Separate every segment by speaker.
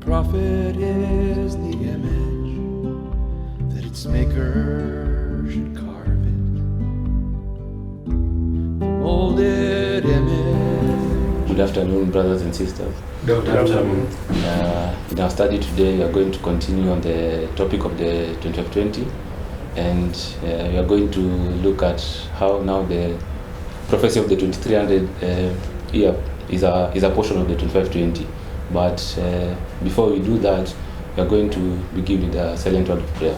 Speaker 1: prophet is the image that its maker should carve it. The molded image.
Speaker 2: Good afternoon, brothers and sisters.
Speaker 3: Good afternoon.
Speaker 2: In our study today, we are going to continue on the topic of the 2520, and we are going to look at how now the prophecy of the 2300 year is a portion of the 2520. But before we do that, we are going to begin with a silent word of prayer.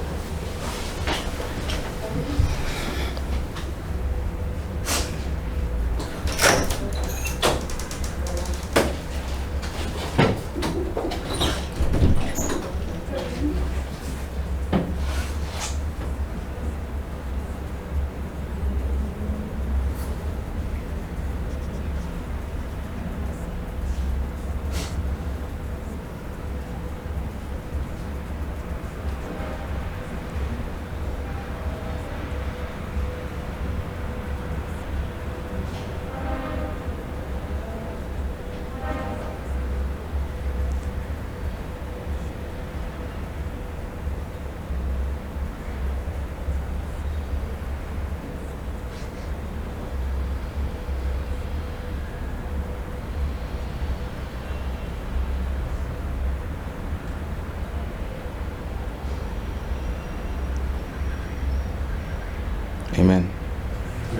Speaker 2: Amen.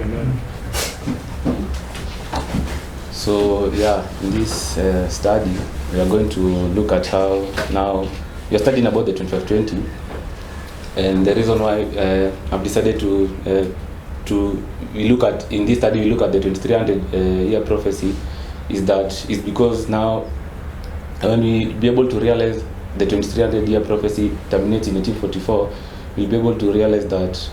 Speaker 3: Amen.
Speaker 2: So in this study, we are going to look at how now we are studying about the 2520, and the reason why I've decided we look at the 2300 year prophecy is because now when we be able to realize the 2300 year prophecy terminates in 1844, we'll be able to realize that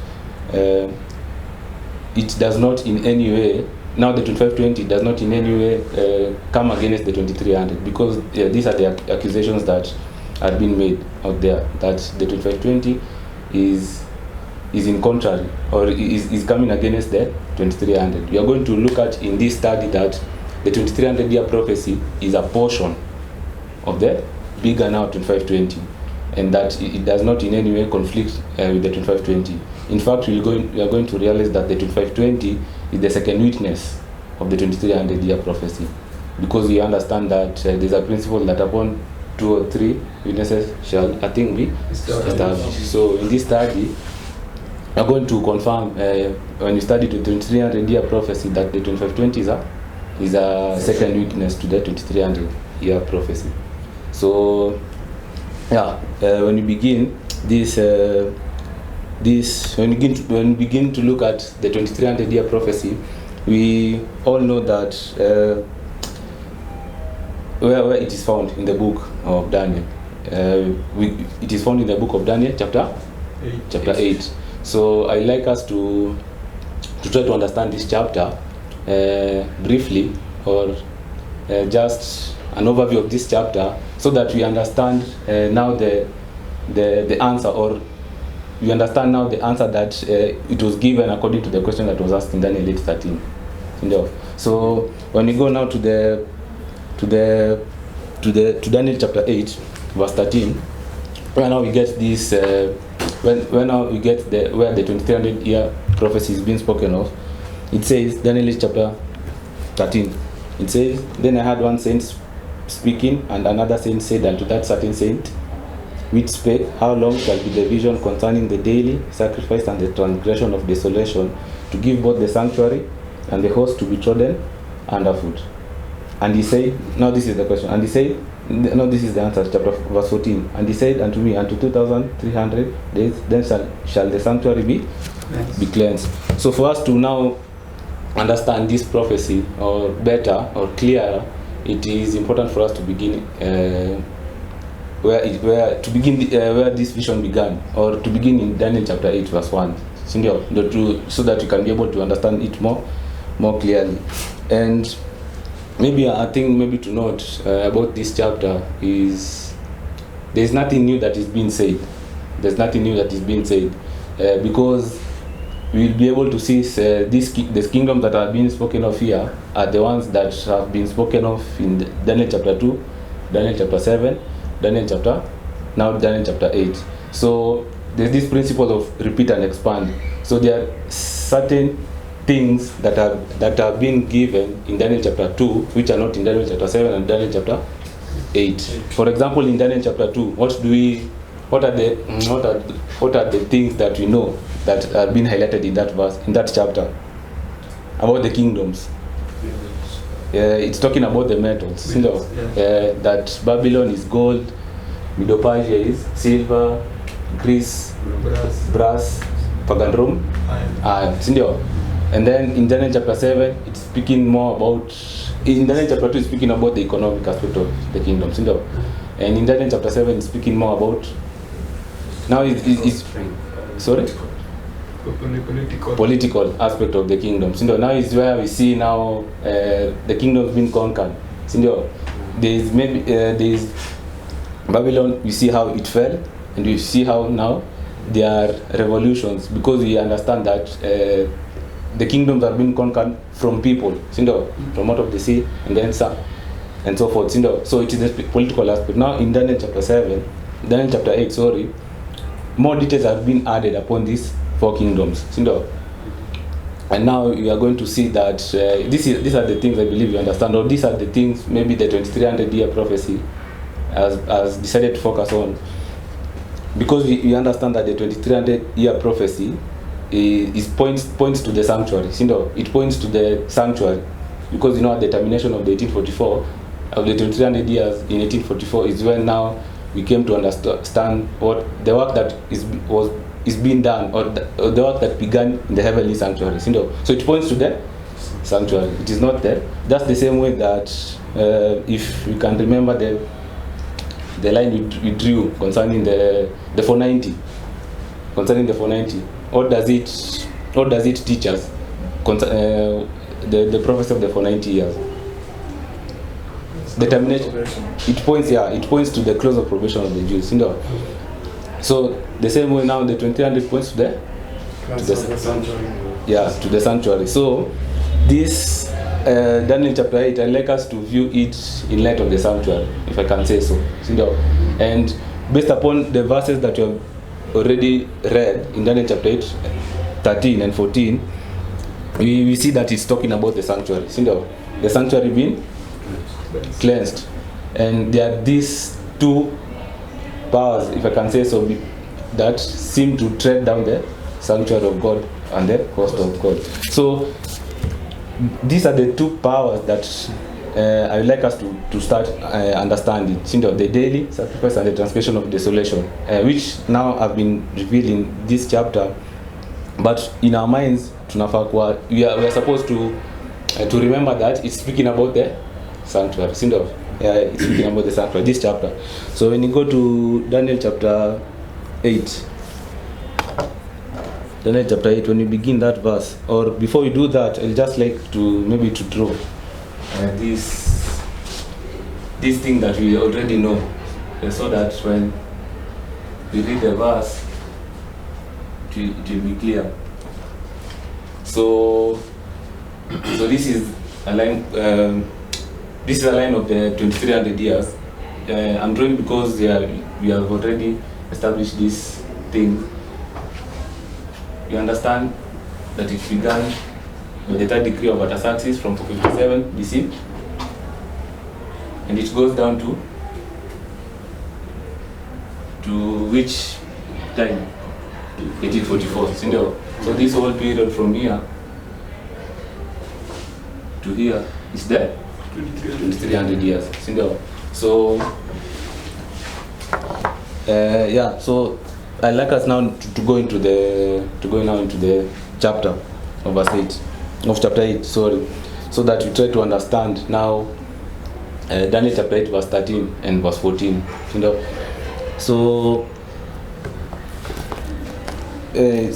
Speaker 2: it does not in any way, now the 2520 does not in any way come against the 2300, because these are the accusations that are being made out there, that the 2520 is in contrary, or is coming against the 2300. We are going to look at in this study that the 2300 year prophecy is a portion of the bigger now 2520, and that it does not in any way conflict with the 2520. In fact, we are going to realize that the 2520 is the second witness of the 2300 year prophecy, because we understand that there's a principle that upon 2 or 3 witnesses shall a thing be established. So in this study, we are going to confirm when we study the 2300 year prophecy that the 2520 is a second witness to the 2300 year prophecy. So when we begin when we begin to look at the 2300 year prophecy, we all know that where it is found in the book of Daniel. It is found in the book of Daniel, chapter 8. So I like us to try to understand this chapter briefly, or just an overview of this chapter, so that we understand now the answer, or we understand now the answer that it was given according to the question that was asked in Daniel 8:13. So when we go now to Daniel chapter 8, verse 13, where now we get this when now we get where the 2300 year prophecy is being spoken of. It says, Daniel chapter 13, it says, "Then I heard one saint speaking, and another saint said unto that certain saint which spake, How long shall be the vision concerning the daily sacrifice and the transgression of desolation, to give both the sanctuary and the host to be trodden underfoot? And he said," now this is the question, and he said, no, this is the answer, verse 14. "And he said unto me, unto 2300 days, then shall the sanctuary be cleansed." So for us to now understand this prophecy, or better or clearer, it is important for us to begin where this vision began, or to begin in Daniel chapter 8 verse 1, so that you can be able to understand it more clearly. And maybe to note about this chapter is there's nothing new that is being said. Because we'll be able to see these kingdoms that are being spoken of here are the ones that have been spoken of in Daniel chapter 2, Daniel chapter 7, Daniel chapter 8. So there's this principle of repeat and expand. So there are certain things that are being given in Daniel chapter 2 which are not in Daniel chapter 7 and Daniel chapter 8. For example, in Daniel chapter 2, what are the things that we know that are being highlighted in that verse, in that chapter, about the kingdoms? It's talking about the metals, that Babylon is gold, Medo-Persia is silver, Greece brass, pagan Rome iron. And then in Daniel chapter 7, it's speaking more about, in Daniel chapter 2, it's speaking about the economic aspect of the kingdom. And in Daniel chapter 7, it's speaking more about, now it's sorry? Political aspect of the kingdom. Now is where we see now the kingdom's been conquered. There's Babylon, we see how it fell, and we see how now there are revolutions, because we understand that the kingdoms are being conquered from people, from out of the sea, and then some, and so forth. So it is the political aspect. Now in Daniel chapter 8, more details have been added upon these 4 kingdoms. And now you are going to see that these are the things I believe you understand, or these are the things maybe the 2300-year prophecy has decided to focus on, because we understand that the 2300-year prophecy points to the sanctuary. It points to the sanctuary, because at the termination of the 1844, of the 2300 years in 1844, is when now we came to understand what the work that is being done, or the work that began in the heavenly sanctuary. So it points to the sanctuary. It is not there. That's the same way that if you can remember the line we drew concerning the 490. Concerning the 490, what does it teach us? The prophecy of the 490 years. The termination. It points to the close of probation of the Jews. So the same way now the 2300 points to the sanctuary. So this Daniel chapter 8, I'd like us to view it in light of the sanctuary, if I can say so. And based upon the verses that you have already read in Daniel chapter 8, 13 and 14, we see that it's talking about the sanctuary. The sanctuary being cleansed. And there are these 2 powers, if I can say so, that seem to tread down the sanctuary of God and the host of God. So these are the 2 powers that I would like us to start understanding. The daily sacrifice and the transgression of desolation, which now have been revealed in this chapter. But in our minds, we are supposed to remember that it's speaking about the sanctuary. It's speaking about the sanctuary, this chapter. So when you go to Daniel chapter 8, when you begin that verse, or before we do that, I'd just like to draw this thing that we already know, so that when we read the verse, it will be clear. So this is a line. This is a line of the 2300 years. I'm drawing because we have already established this thing. You understand that it began with the 3rd decree of Artaxerxes from 457 BC, and it goes down to which time? 1844. So this whole period from here to here is there 2300 years. So so I'd like us now to go into the chapter of verse 8, of chapter 8, so that we try to understand now Daniel chapter 8 verse 13 and verse 14. So we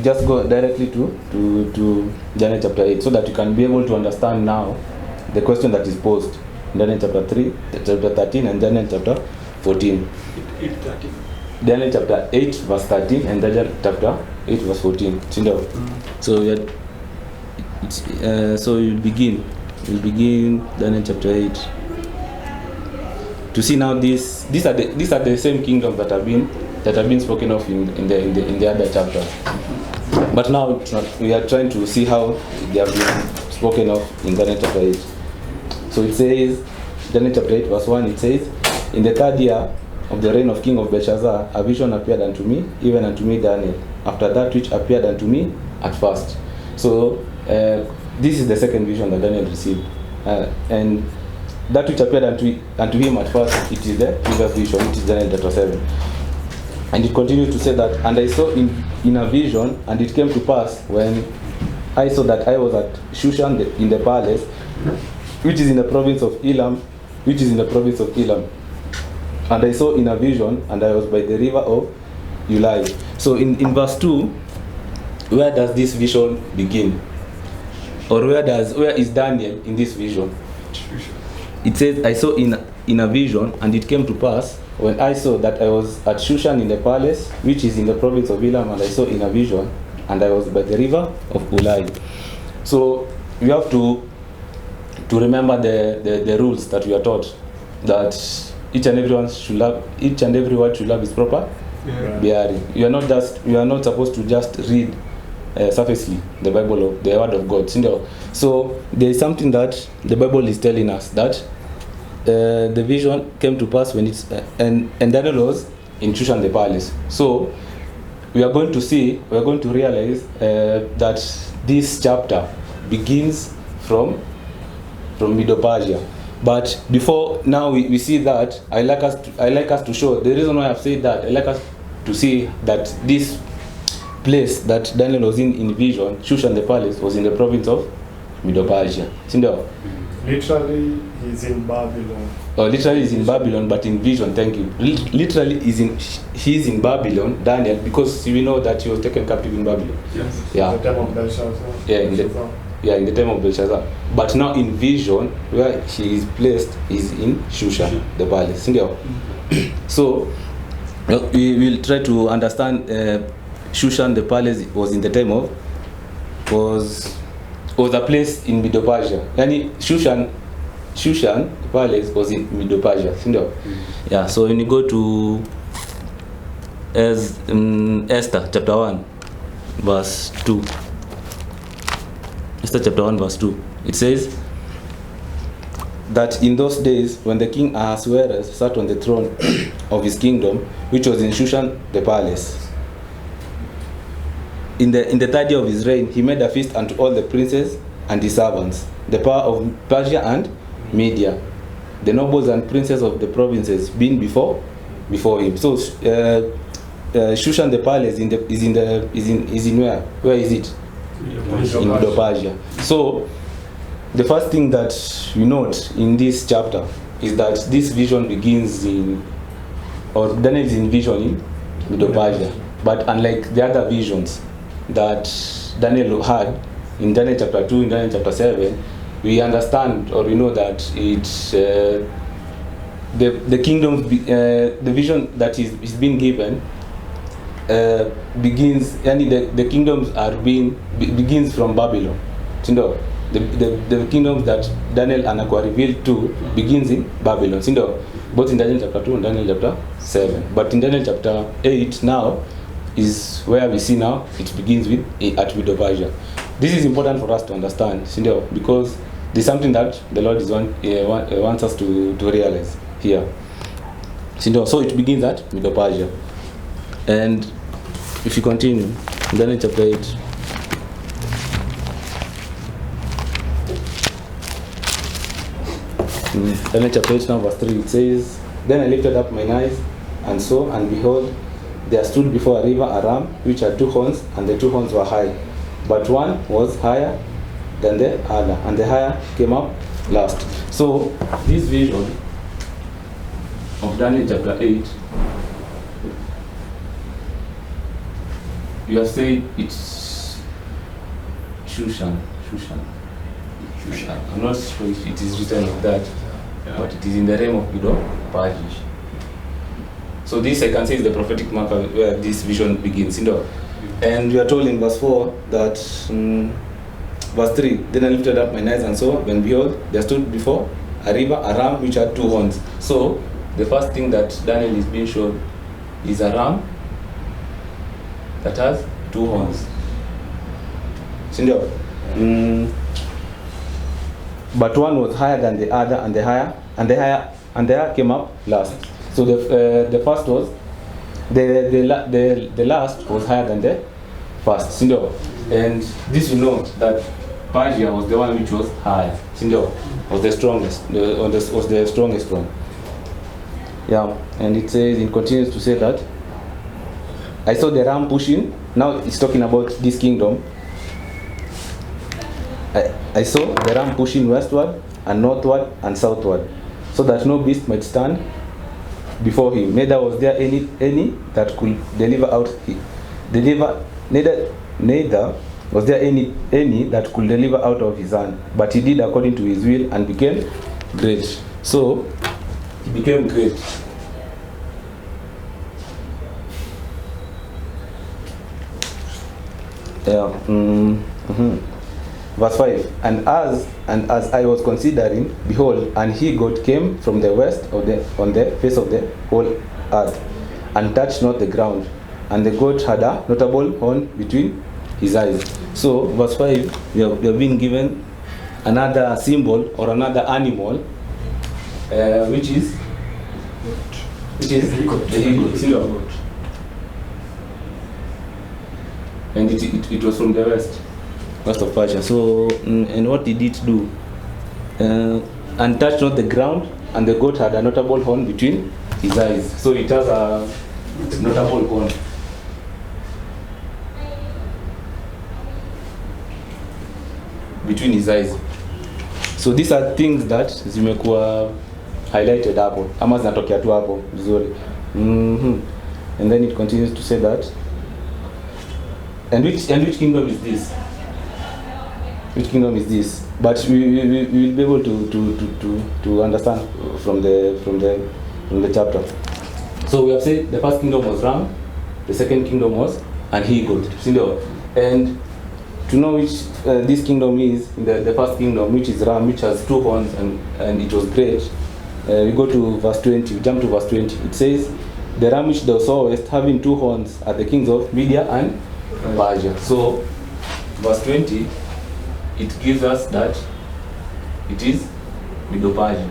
Speaker 2: just go directly to Daniel chapter 8, so that you can be able to understand now the question that is posed in Daniel chapter 3, chapter 13, and Daniel chapter 14. Daniel chapter 8 verse 13 and Daniel chapter 8 verse 14. So we'll begin Daniel chapter 8. to see now these are the same kingdoms that have been spoken of in the other chapters. But now we are trying to see how they have been spoken of in Daniel chapter 8. So it says, Daniel chapter 8 verse 1, it says, in the 3rd year of the reign of King of Belshazzar, a vision appeared unto me, even unto me Daniel, after that which appeared unto me at first. So this is the second vision that Daniel received. And that which appeared unto him at first, it is the previous vision, it is Daniel chapter 7. And it continues to say that, and I saw in a vision, and it came to pass when I saw that I was at Shushan in the palace, which is in the province of Elam, And I saw in a vision, and I was by the river of Ulai. So in verse 2, where does this vision begin? Or where is Daniel in this vision? It says, I saw in a vision, and it came to pass when I saw that I was at Shushan in the palace, which is in the province of Elam, and I saw in a vision, and I was by the river of Ulai. So we have to remember the rules that we are taught, that each and every word should have its proper bearing. You are not supposed to just read surfacely the Bible, the word of God. So there is something that the Bible is telling us, that the vision came to pass when it's and Daniel was in Shushan the palace. So we are going to realize that this chapter begins from Medo-Persia. But before now we see that, I like us to show the reason why I've said that. I like us to see that this place that Daniel was in vision, Shushan the palace, was in the province of Medo-Persia.
Speaker 3: Literally, he's in Babylon.
Speaker 2: Literally, he's in Babylon, but in vision, thank you. Literally, he's in Babylon, Daniel, because we know that he was taken captive in Babylon.
Speaker 3: Yes.
Speaker 2: Yeah.
Speaker 3: The time of Belshazzar.
Speaker 2: In the time of Belshazzar. But now in vision, where he is placed is in Shushan, the palace. So we will try to understand. Shushan, the palace, was in the time of was a place in Medo-Persia. Yani Shushan, the palace, was in Medo-Persia. Yeah. So when you go to Esther chapter 1, verse 2. Esther chapter 1, verse 2. It says that in those days, when the king Ahasuerus sat on the throne of his kingdom, which was in Shushan the palace, in the 3rd year of his reign, he made a feast unto all the princes and his servants, the power of Persia and Media, the nobles and princes of the provinces being before him. So Shushan the palace is in where? Where is it? In Medo-Persia. So the first thing that we note in this chapter is that this vision begins Daniel is in vision in Medo-Persia. But unlike the other visions that Daniel had in Daniel chapter 2, in Daniel chapter 7, we understand, or we know that it's the kingdom, the vision that is being given begins, the kingdoms begins from Babylon. The kingdom that Daniel Anakwa revealed to begins in Babylon. Both in Daniel chapter 2 and Daniel chapter 7. But in Daniel chapter 8 now is where we see now it begins at Medo-Persia. This is important for us to understand, because there's something that the Lord wants us to realize here. So it begins at Medo-Persia. And if you continue, Daniel chapter 8. Daniel chapter 8 now verse 3, it says, Then I lifted up mine eyes and saw, and behold, there stood before a river a ram which had 2 horns, and the 2 horns were high, but one was higher than the other, and the higher came up last. So this vision of Daniel chapter 8, you have said it's Shushan. I'm not sure if it is written like that, but it is in the realm of Medo-Persia. So this I can say is the prophetic marker where this vision begins. And we are told in verse 4 that, verse 3, Then I lifted up mine eyes and saw, when behold, there stood before a river a ram which had 2 horns. So the first thing that Daniel is being shown is a ram that has 2 horns. Sindio? But one was higher than the other, and the higher came up last. So the first was the last was higher than the first. Sindio? And this, you know that Persia was the one which was higher. Sindio? Was the strongest. Was the strongest one. Yeah, and it says, it continues to say that I saw the ram pushing. Now it's talking about this kingdom. I saw the ram pushing westward and northward and southward, so that no beast might stand before him. Neither was there any that could neither was there any that could deliver out of his hand. But he did according to his will and became great. So he became great. Yeah. Verse 5. And as I was considering, behold, an he-goat came from the west on the face of the whole earth, and touched not the ground. And the goat had a notable horn between his eyes. So, verse 5, we have been given another symbol or another animal, which is the he-goat. And it was from the west of Persia. So, and what did it do? And touched not the ground, and the goat had a notable horn between his eyes. So it has a notable horn. Between his eyes. So these are things that zimekuwa highlighted hapo, ama zinatokea tu hapo vizuri. And then it continues to say that. And which kingdom is this? Which kingdom is this? But we will be able to understand from the chapter. So we have said the first kingdom was ram, the second kingdom was an he-goat. And to know which this kingdom is, the first kingdom, which is ram, which has 2 horns and it was great, we go to verse 20. We jump to verse 20. It says, the ram which thou sawest having 2 horns are the kings of Media and Persia. So verse 20, it gives us that it is Medo-Persia.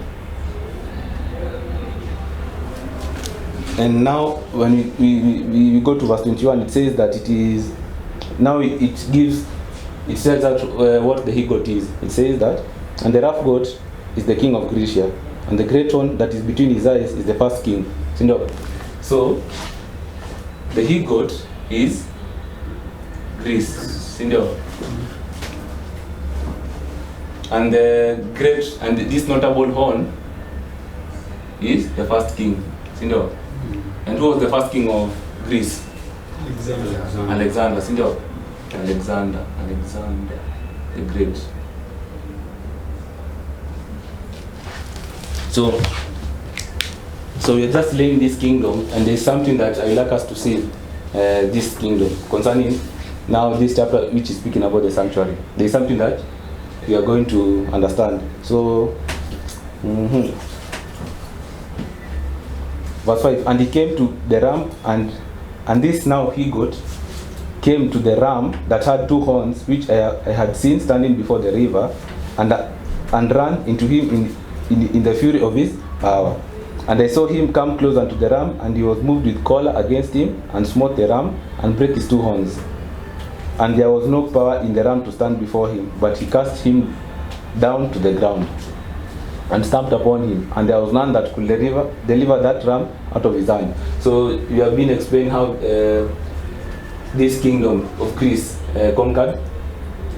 Speaker 2: And now when we go to verse 21, it says that it is, now it says that what the he-goat is. It says that, and the rough goat is the king of Grecia, and the great one that is between his eyes is the first king. So the he-goat is Greece. And the great and this notable horn is the first king. And who was the first king of Greece? Alexander. Alexander the Great. So we are just laying this kingdom, and there's something that I would like us to see this kingdom concerning now this chapter, which is speaking about the sanctuary. There's something that we are going to understand. So verse 5, and he came to the ram, and this now he-goat came to the ram that had 2 horns, which I had seen standing before the river, and ran into him in the fury of his power. And I saw him come close unto the ram, and he was moved with choler against him, and smote the ram, and brake his 2 horns. And there was no power in the ram to stand before him, but he cast him down to the ground, and stamped upon him, and there was none that could deliver that ram out of his hand. So you have been explained how this kingdom of Greece conquered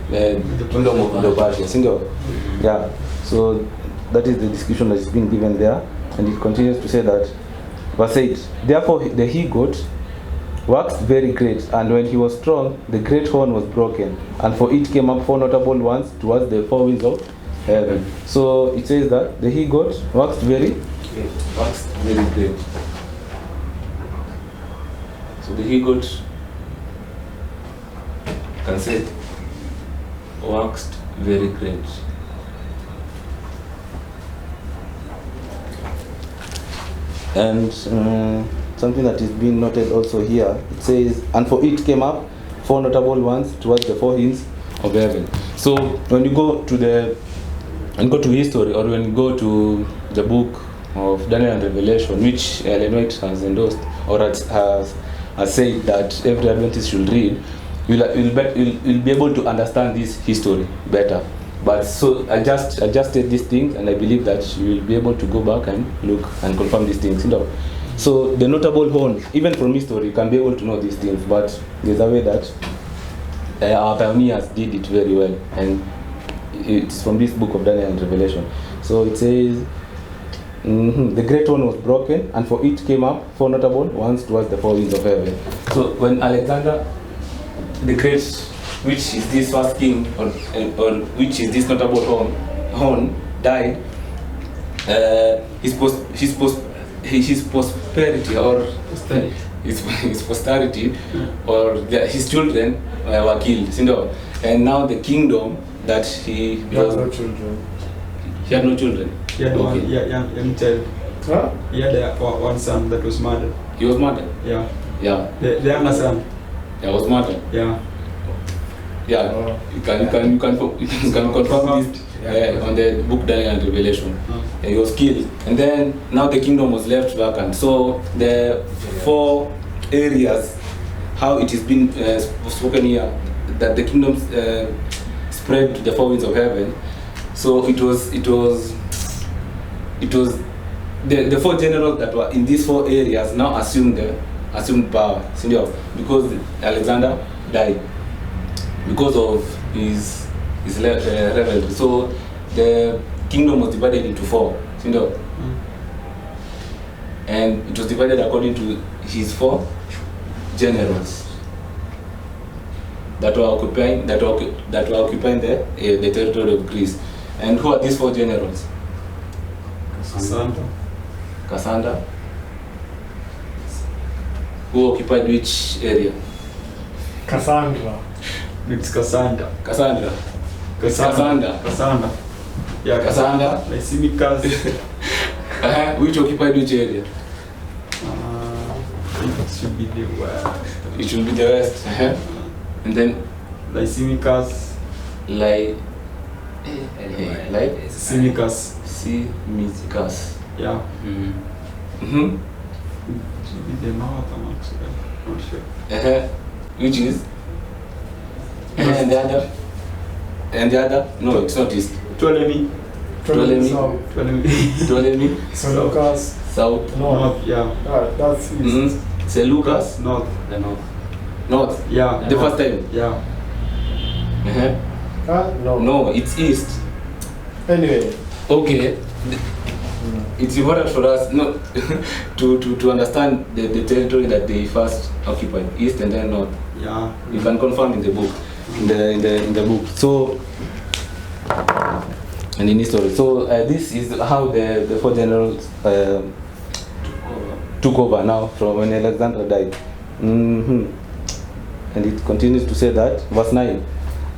Speaker 2: the kingdom of Medo-Persia. Yeah. So that is the description that is being given there, and it continues to say that, verse 8, therefore the he-goat waxed very great, and when he was strong, the great horn was broken, and for it came up 4 notable ones towards the 4 winds of heaven. So it says that the he-goat waxed very great. So the he-goat can say waxed very great. And something that is being noted also here, it says, and for it came up 4 notable ones towards the 4 winds of heaven. So when you go to history, or when you go to the book of Daniel and Revelation, which Ellen White has endorsed, or has said that every Adventist should read, you'll be able to understand this history better. But so I just said these things, and I believe that you will be able to go back and look and confirm these things. So the notable horn, even from history, you can be able to know these things. But there's a way that our pioneers did it very well, and it's from this book of Daniel and Revelation. So it says, the great horn was broken, and for it came up 4 notable ones towards the 4 winds of heaven. So when Alexander the Great, which is this first king, or which is this notable horn, died, his prosperity, or his posterity, or his children were killed. And now the kingdom that he
Speaker 3: has no children.
Speaker 2: He had no children.
Speaker 4: He had one young child.
Speaker 3: Huh?
Speaker 4: He had one son that was murdered.
Speaker 2: He was murdered?
Speaker 4: Yeah.
Speaker 2: Yeah.
Speaker 4: The younger son.
Speaker 2: Yeah, was murdered.
Speaker 4: Yeah.
Speaker 2: Yeah. You can confirm this on the book Daniel and Revelation. He was killed, and then now the kingdom was left vacant. So the 4 areas, how it is been spoken here, that the kingdom spread to the 4 winds of heaven. So it was the 4 generals that were in these 4 areas now assumed power, because Alexander died because of his revelry. So the kingdom was divided into 4, and it was divided according to his 4 generals that were occupying the territory of Greece. And who are these 4 generals? Cassandra. Who occupied which area?
Speaker 3: Cassandra.
Speaker 4: It's Cassandra.
Speaker 2: Cassandra.
Speaker 4: Yeah,
Speaker 2: Cassandra.
Speaker 4: Lysimachus.
Speaker 2: Which occupied which area?
Speaker 4: It should be the west.
Speaker 2: It should be the west. And then
Speaker 4: Lysimachus.
Speaker 2: Lysimachus.
Speaker 4: Yeah.
Speaker 2: Mm-hmm.
Speaker 4: It should be the north, I'm actually not sure.
Speaker 2: Which is? And the other? And the other? No, it's not east.
Speaker 4: Ptolemy.
Speaker 3: South.
Speaker 2: Ptolemy.
Speaker 3: Seleucus.
Speaker 2: South.
Speaker 4: North, yeah.
Speaker 3: That's east.
Speaker 2: Seleucus.
Speaker 4: North.
Speaker 2: The north. North.
Speaker 4: Yeah.
Speaker 2: The first time.
Speaker 4: Yeah.
Speaker 3: No.
Speaker 2: No, it's east.
Speaker 3: Anyway.
Speaker 2: Okay. It's important for us to understand the territory that they first occupied, east and then north.
Speaker 4: Yeah.
Speaker 2: You can confirm in the book, in the book. So, and in history. So this is how the 4 generals took over now from when Alexander died. And it continues to say that, verse 9,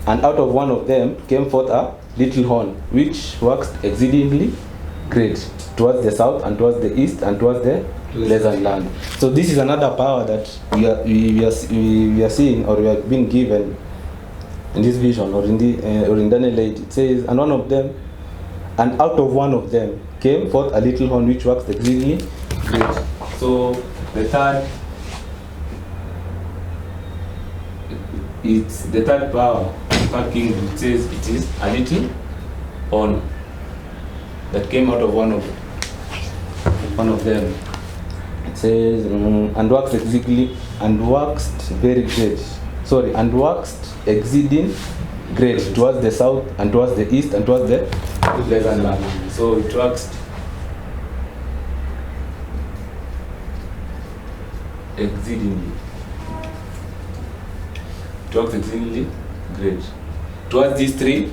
Speaker 2: and out of one of them came forth a little horn, which waxed exceedingly great, towards the south and towards the east and towards the pleasant land. So this is another power that we are seeing, or we are being given in this vision, or in Daniel 8. It says, and out of one of them came forth a little horn, which waxed exceedingly great. So the third power, third kingdom. It says it is a little horn that came out of one of them. It says, and waxed exceeding great towards the south and towards the east and towards the pleasant land. So it waxed exceedingly. It waxed exceedingly great towards these three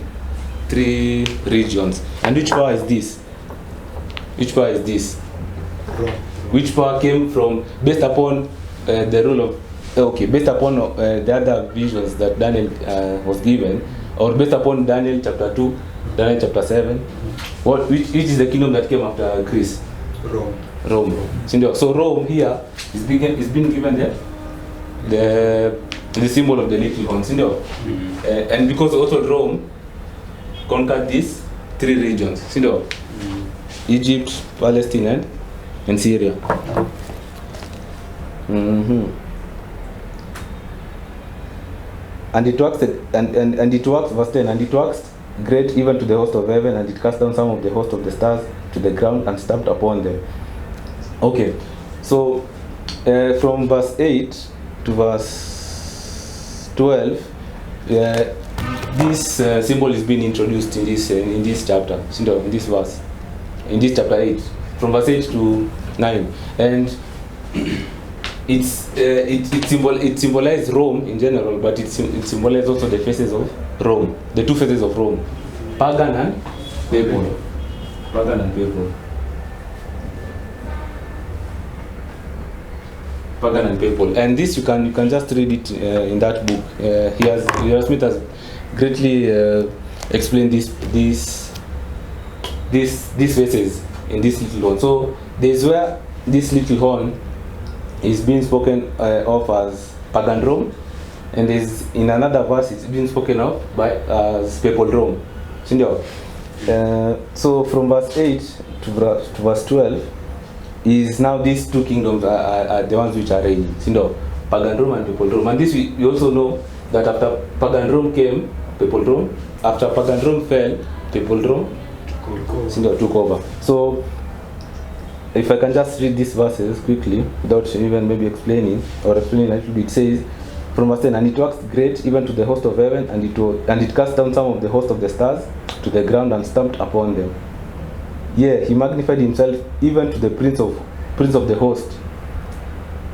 Speaker 2: regions. And which power is this? Which power is this? Which power came from, based upon the rule of, based upon the other visions that Daniel was given, or based upon Daniel chapter 2, Daniel chapter 7, which is the kingdom that came after Greece? Rome. So Rome here is being given the symbol of the little horn. And because also Rome conquered these 3 regions. Egypt, Palestine, and Syria. And it works, and it works, verse 10, and it works great even to the host of heaven, and it cast down some of the host of the stars to the ground and stamped upon them. Okay, so from verse 8 to verse 12, this symbol is being introduced in this chapter, in this verse, in this chapter 8, from verse 8 to 9, and it symbolizes Rome in general, but it symbolizes also the faces of Rome, the 2 faces of Rome, pagan and papal. Pagan and papal. Pagan and papal. And this you can just read it in that book. Smith has greatly explained these faces in this little horn. So there's where this little horn is being spoken of as pagan Rome, and there's in another verse it's being spoken of as papal Rome. So from verse 8 to verse 12 is now these 2 kingdoms are the ones which are reigning. Pagan Rome and papal Rome. And this we also know that after pagan Rome came, papal Rome. After pagan Rome fell, papal Rome took over. So if I can just read these verses quickly without even maybe explaining a little bit, it says from verse 10, and it works great even to the host of heaven, and it cast down some of the host of the stars to the ground and stamped upon them. Yea, he magnified himself even to the prince of the host,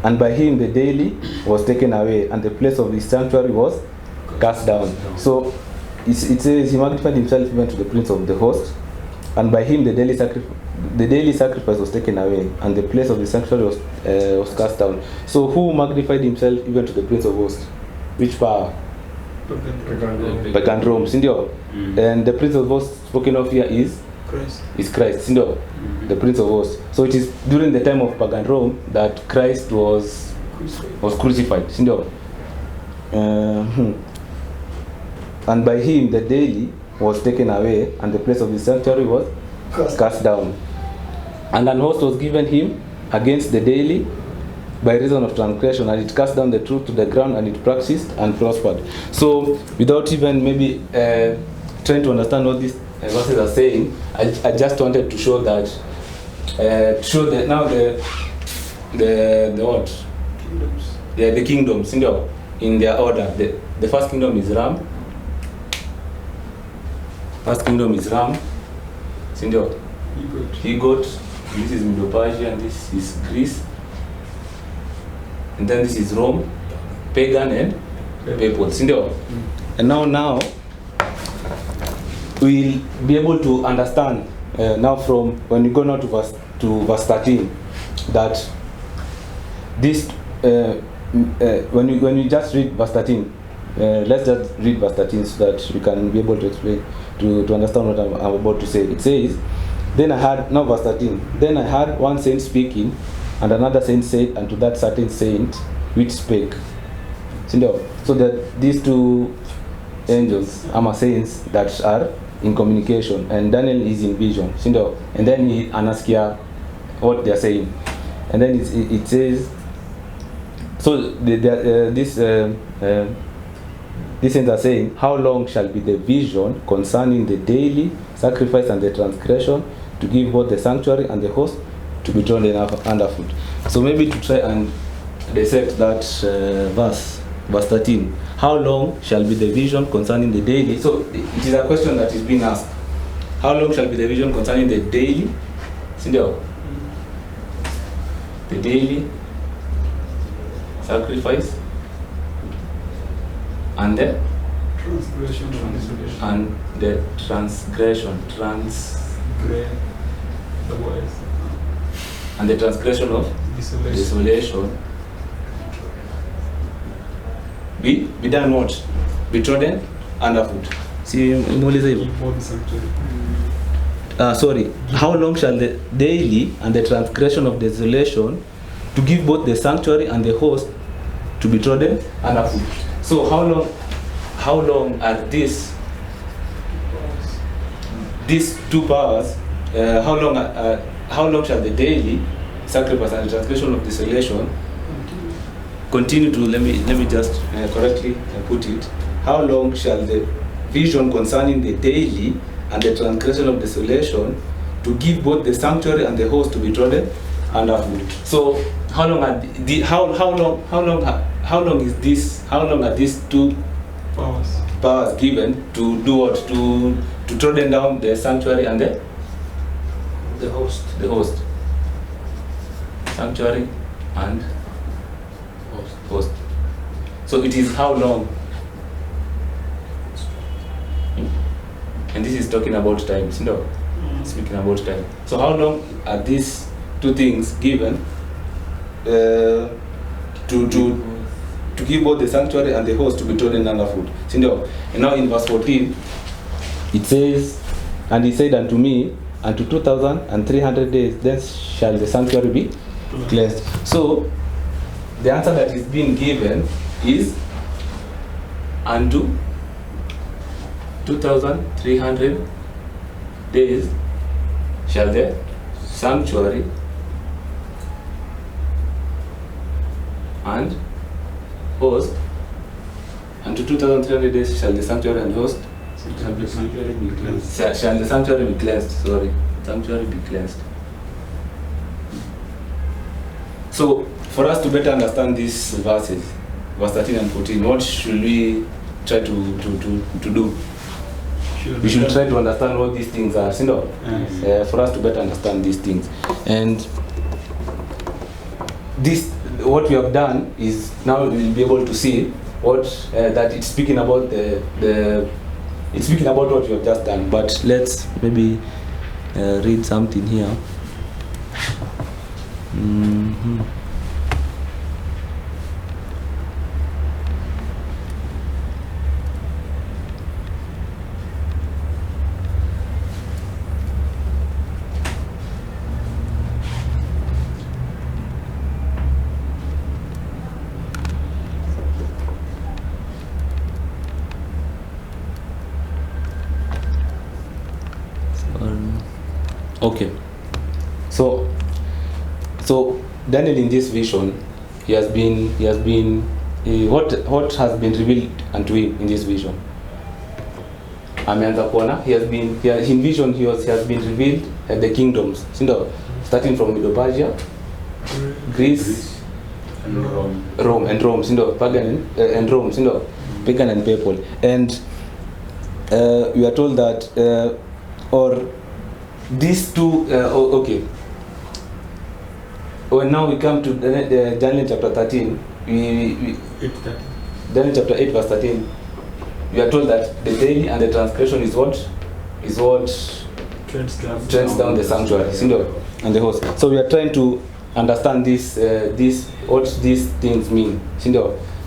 Speaker 2: and by him the daily was taken away, and the place of his sanctuary was cast down. So it says he magnified himself even to the prince of the host, and by him the daily sacrifice was taken away, and the place of the sanctuary was cast down. So who magnified himself even to the prince of hosts? Which power? Pagan Rome. And the prince of hosts spoken of here is Christ. The prince of hosts. So it is during the time of pagan Rome that Christ was crucified. And by him the daily was taken away, and the place of the sanctuary was cast down. And an host was given him against the daily by reason of transgression, and it cast down the truth to the ground, and it practiced and prospered. So without even maybe trying to understand what these verses are saying, I just wanted to show that now the what? Kingdoms. Yeah, the kingdoms in their order. The first kingdom is Ram. First kingdom is Ram. He got. This is Medo-Persia, and this is Greece. And then this is Rome, pagan and papal. And now we'll be able to understand now from when we go now to verse 13 that this when you just read verse 13, let's just read verse 13 so that we can be able to explain to understand what I'm about to say. It says, then I heard, now verse 13, then I heard one saint speaking, and another saint said unto that certain saint which spake. So that these 2 angels are saints that are in communication, and Daniel is in vision. And then he asks here what they are saying, and then it says, so these saints are saying, how long shall be the vision concerning the daily sacrifice and the transgression, to give both the sanctuary and the host to be trodden underfoot? So maybe to try and dissect that verse 13. How long shall be the vision concerning the daily? So it is a question that is being asked. How long shall be the vision concerning the daily? The daily sacrifice and the transgression and the transgression of desolation be done what? Be trodden underfoot. See, muulize hivyo. how long shall the daily and the transgression of desolation to give both the sanctuary and the host to be trodden underfoot? So how long are these two powers? How long shall the daily sacrifice and the transgression of desolation continue to? Let me just correctly put it. How long shall the vision concerning the daily and the transgression of desolation to give both the sanctuary and the host to be trodden underfoot? So how long are these two powers given to do what? To trodden down the sanctuary and the host. Sanctuary and host. So it is how long? And this is talking about time, no? Speaking about time. So how long are these two things given to give both the sanctuary and the host to be trodden underfoot? And now in verse 14, it says, and he said unto me, unto 2,300 days, then shall the sanctuary be cleansed. So the answer that is being given is unto 2,300 days shall the sanctuary and host, and to 2,300 days shall the sanctuary and host,
Speaker 4: Shall the sanctuary be cleansed?
Speaker 2: shall the sanctuary be cleansed, sanctuary be cleansed. So for us to better understand these verses, verse 13 and 14, what should we try to do? We should try to understand what these things are, for us to better understand these things. And this, what we have done is now we'll be able to see what that it's speaking about it's speaking about what we have just done. But let's maybe read something here. Okay, so Daniel in this vision, he has been what has been revealed unto him in this vision. Ameanza kuona, in vision he has been revealed the kingdoms, starting from Medo-Persia, Greece,
Speaker 4: and
Speaker 2: Rome, pagan and Rome, pagan and papal. And we are told that or these two, okay. When now we come to Daniel chapter 13, Daniel chapter 8 verse 13, we are told that the daily and the transgression is what treads down the sanctuary, and the host. So we are trying to understand what these things mean,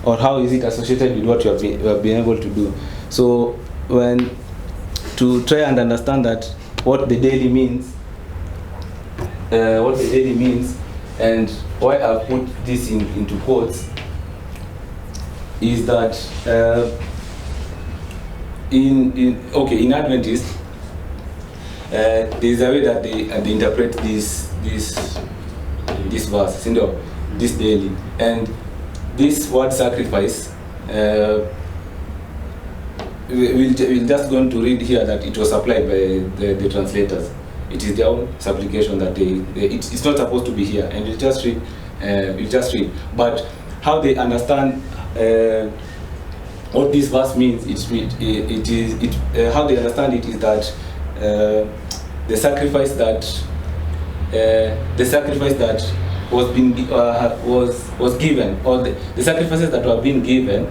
Speaker 2: or how is it associated with what you have been able to do. So when to try and understand that what the daily means, and why I put this into quotes is that in Adventist there is a way that they interpret this verse, this daily, and this word sacrifice. We'll just going to read here that it was applied by the translators. It is their own supplication that it's not supposed to be here, and we'll just read. But how they understand what this verse means, how they understand it is that the sacrifice that was given, or the sacrifices that were being given.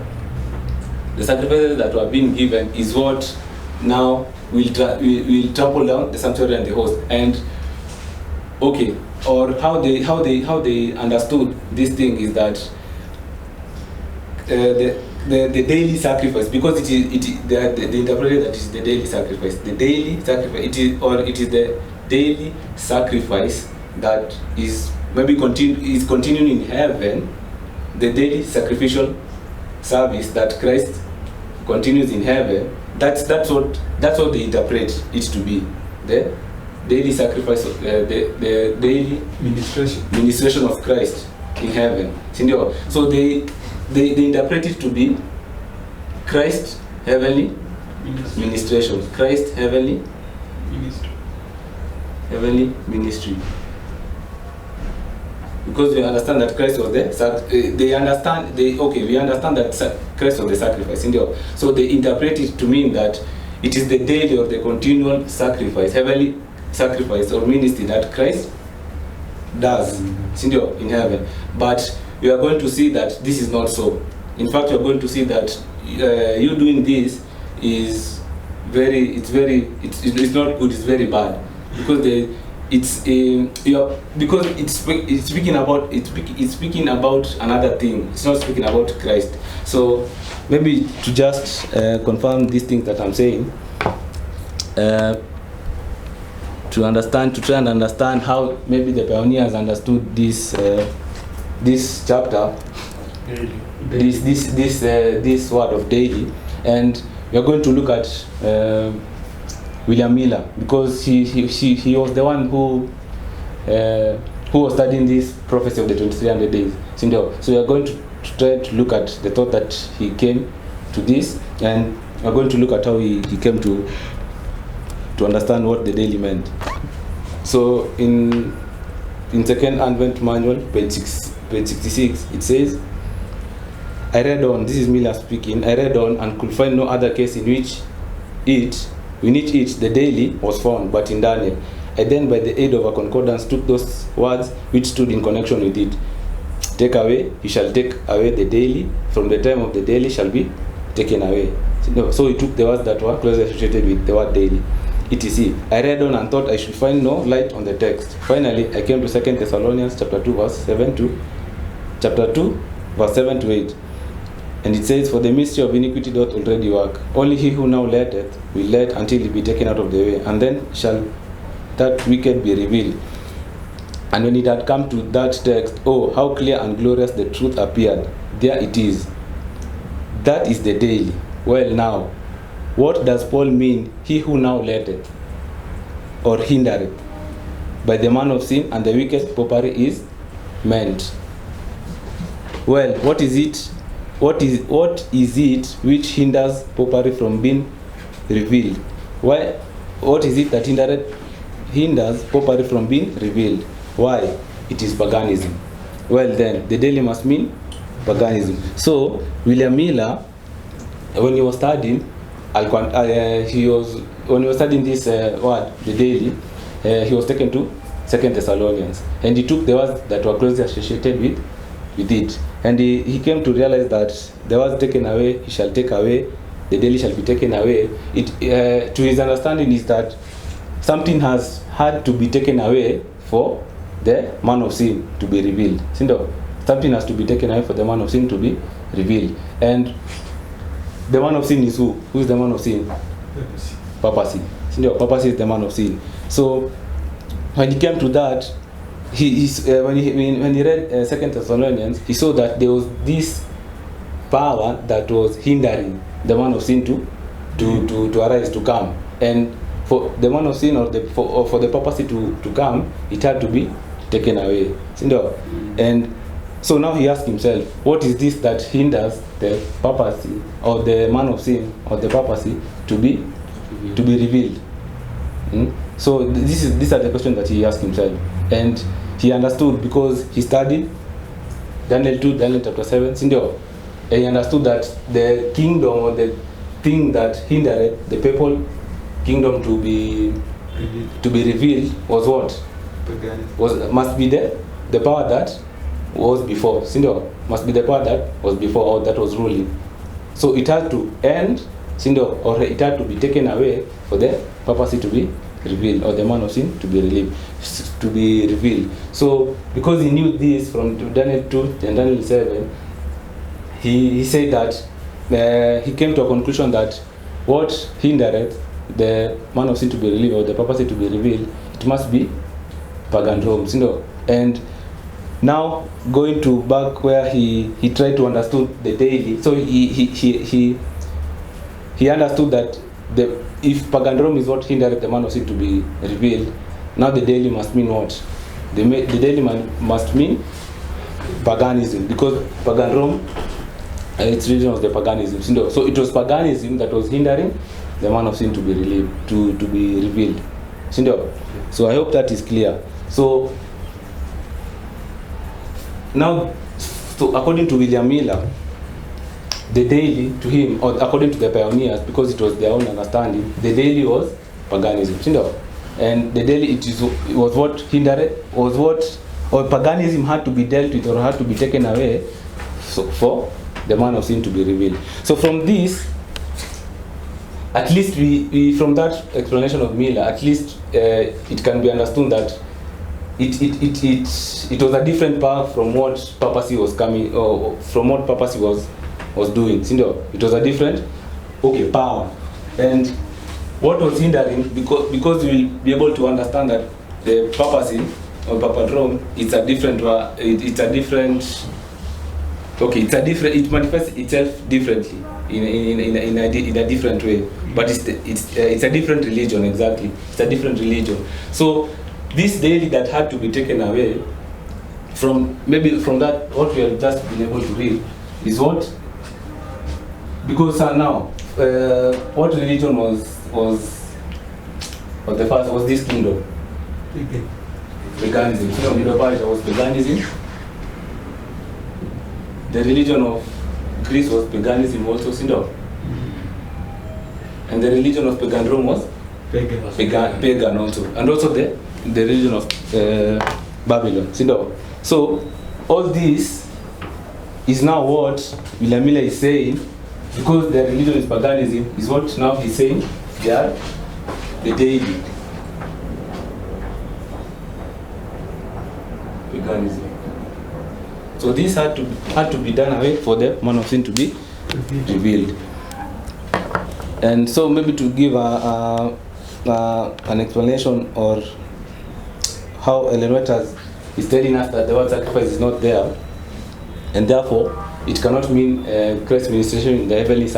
Speaker 2: The sacrifices that were being given is what now will trample down the sanctuary and the host. And okay, or how they understood this thing is that the daily sacrifice, because they interpreted that it is the daily sacrifice. The daily sacrifice, it is the daily sacrifice that is maybe continuing in heaven, the daily sacrificial service that Christ continues in heaven. That's what they interpret it to be, the daily sacrifice of the daily ministration of Christ in heaven. So they interpret it to be Christ heavenly ministration, Christ heavenly ministry. Because we understand that Christ was we understand that Christ was the sacrifice. So they interpret it to mean that it is the daily or the continual sacrifice, heavenly sacrifice or ministry that Christ does in heaven. But we are going to see that this is not so. In fact, we are going to see that you doing this is it's not good, it's very bad, because it's speaking about another thing. It's not speaking about Christ. So maybe to just confirm these things that I'm saying, to try and understand how maybe the pioneers understood this chapter, this word of daily. And we are going to look at William Miller, because he was the one who was studying this prophecy of the 2300 days. So we are going to try to look at the thought that he came to this, and we are going to look at how he came to understand what the daily meant. So in Second Advent Manual, page 66, it says, I read on, this is Miller speaking, I read on and could find no other case in which the daily was found, but in Daniel. I then, by the aid of a concordance, took those words which stood in connection with it. Take away, he shall take away the daily, from the time of the daily shall be taken away. So he took the words that were closely associated with the word daily. etc. I read on and thought I should find no light on the text. Finally, I came to 2 Thessalonians chapter 2 verse 7 to 8. And it says, for the mystery of iniquity doth already work. Only he who now letteth will let until he be taken out of the way, and then shall that wicked be revealed. And when it had come to that text, oh, how clear and glorious the truth appeared. There it is. That is the daily. Well now, what does Paul mean, he who now letteth, or hindereth? By the man of sin and the wicked popery is meant. Well, what is it? What is it which hinders popery from being revealed? Why? What is it that hinders popery from being revealed? Why? It is paganism. Well then, the daily must mean paganism. So William Miller, when he was studying, when he was studying this word, the daily, he was taken to 2 Thessalonians, and he took the words that were closely associated with it, and he came to realize that the words taken away, he shall take away, the daily shall be taken away. It to his understanding is that something has had to be taken away for the man of sin to be revealed. Something has to be taken away for the man of sin to be revealed. And the man of sin is who? Who is the man of sin? Papacy. Papacy is the man of sin. So when he came to that, when he read 2 Thessalonians, he saw that there was this power that was hindering the man of sin to arise, to come. And for the man of sin, or for the papacy to come, it had to be taken away. And so now he asked himself, what is this that hinders the papacy, or the man of sin, or the papacy to be revealed? So these are the questions that he asked himself, and he understood because he studied Daniel 2, Daniel chapter 7, and he understood that the kingdom, or the thing that hindered the papal kingdom to be revealed was what? Must be the power that was before. Must be the power that was before, or that was ruling. So it had to end, or it had to be taken away for the papacy to be revealed, or the man of sin to be revealed. So because he knew this from Daniel 2 and Daniel 7, he said that he came to a conclusion that what hindereth the man of sin to be revealed, or the papacy to be revealed, it must be pagan Rome, you know. And now going to back where he tried to understand the daily, so he understood that if pagan Rome is what hindered the man of sin to be revealed, now the daily must mean what? The daily must mean paganism, because pagan Rome, its religion was the paganism. You know? So it was paganism that was hindering the man of sin to be revealed. You know? So I hope that is clear. So now, so according to William Miller, the daily to him, or according to the pioneers, because it was their own understanding, the daily was paganism. You know? And the daily it was what hindered, was what, or paganism had to be dealt with or had to be taken away for the man of sin to be revealed. So from this, at least we from that explanation of Miller, at least it can be understood that it was a different path from what papacy was coming, or from what papacy was doing. You know, it was a different power. And what was hindering, because we'll be able to understand that the papacy or Papa Rome, it manifests itself differently in a different way, but it's a different religion. Exactly, it's a different religion. So this daily that had to be taken away from that what we have just been able to read is what, because now what religion was the first, was this kingdom? Paganism. So Medo-Persia was paganism. The religion of Greece was paganism also, Sindo. And the religion of pagan Rome was pagan also. And also the religion of Babylon, Sindo. So all this is now what William Miller is saying, because the religion is paganism, is what now he's saying they are the daily. Paganism. So this had to be done away for the man of sin to be revealed. And so maybe to give an explanation, or how Ellen White is telling us that the word sacrifice is not there, and therefore it cannot mean Christ's ministration in the heavenly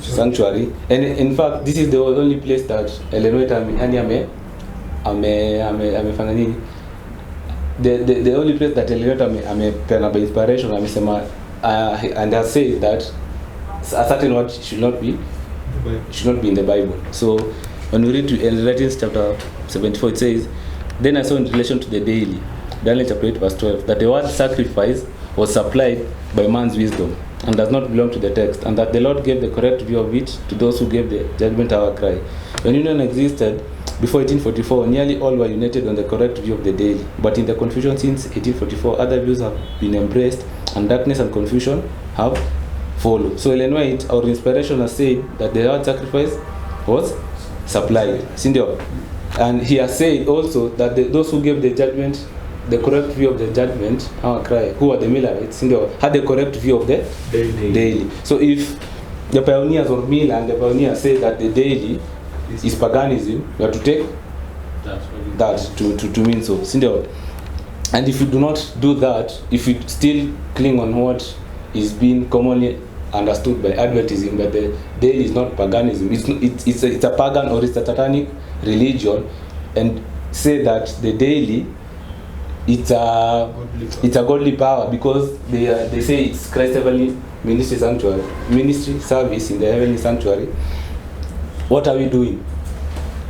Speaker 2: sanctuary. And in fact, this is the only place that Ellen White amefanya nini, the only place that Eliot amepeana by inspiration amesema and has said that a certain word should not be in the Bible. So when we read in Revelation chapter 74, it says, "Then I saw in relation to the daily," Daniel chapter 8 verse 12, "that the word sacrifice was supplied by man's wisdom and does not belong to the text, and that the Lord gave the correct view of it to those who gave the judgment hour cry." When union existed before 1844, nearly all were united on the correct view of the daily. But in the confusion since 1844, other views have been embraced, and darkness and confusion have followed. So Ellen White, our inspiration, has said that the word sacrifice was supplied. And he has said also that those who gave the judgment, the correct view of the judgment, our cry, who are the Millerites, had the correct view of the daily. So if the pioneers or Miller and the pioneers say that the daily is paganism, you have to take that to mean so. And if you do not do that, if you still cling on what is being commonly understood by Adventism, that the daily is not paganism, it's a pagan or it's a satanic religion, and say that the daily it's a godly power, because they say it's Christ's heavenly ministry service in the heavenly sanctuary. What are we doing?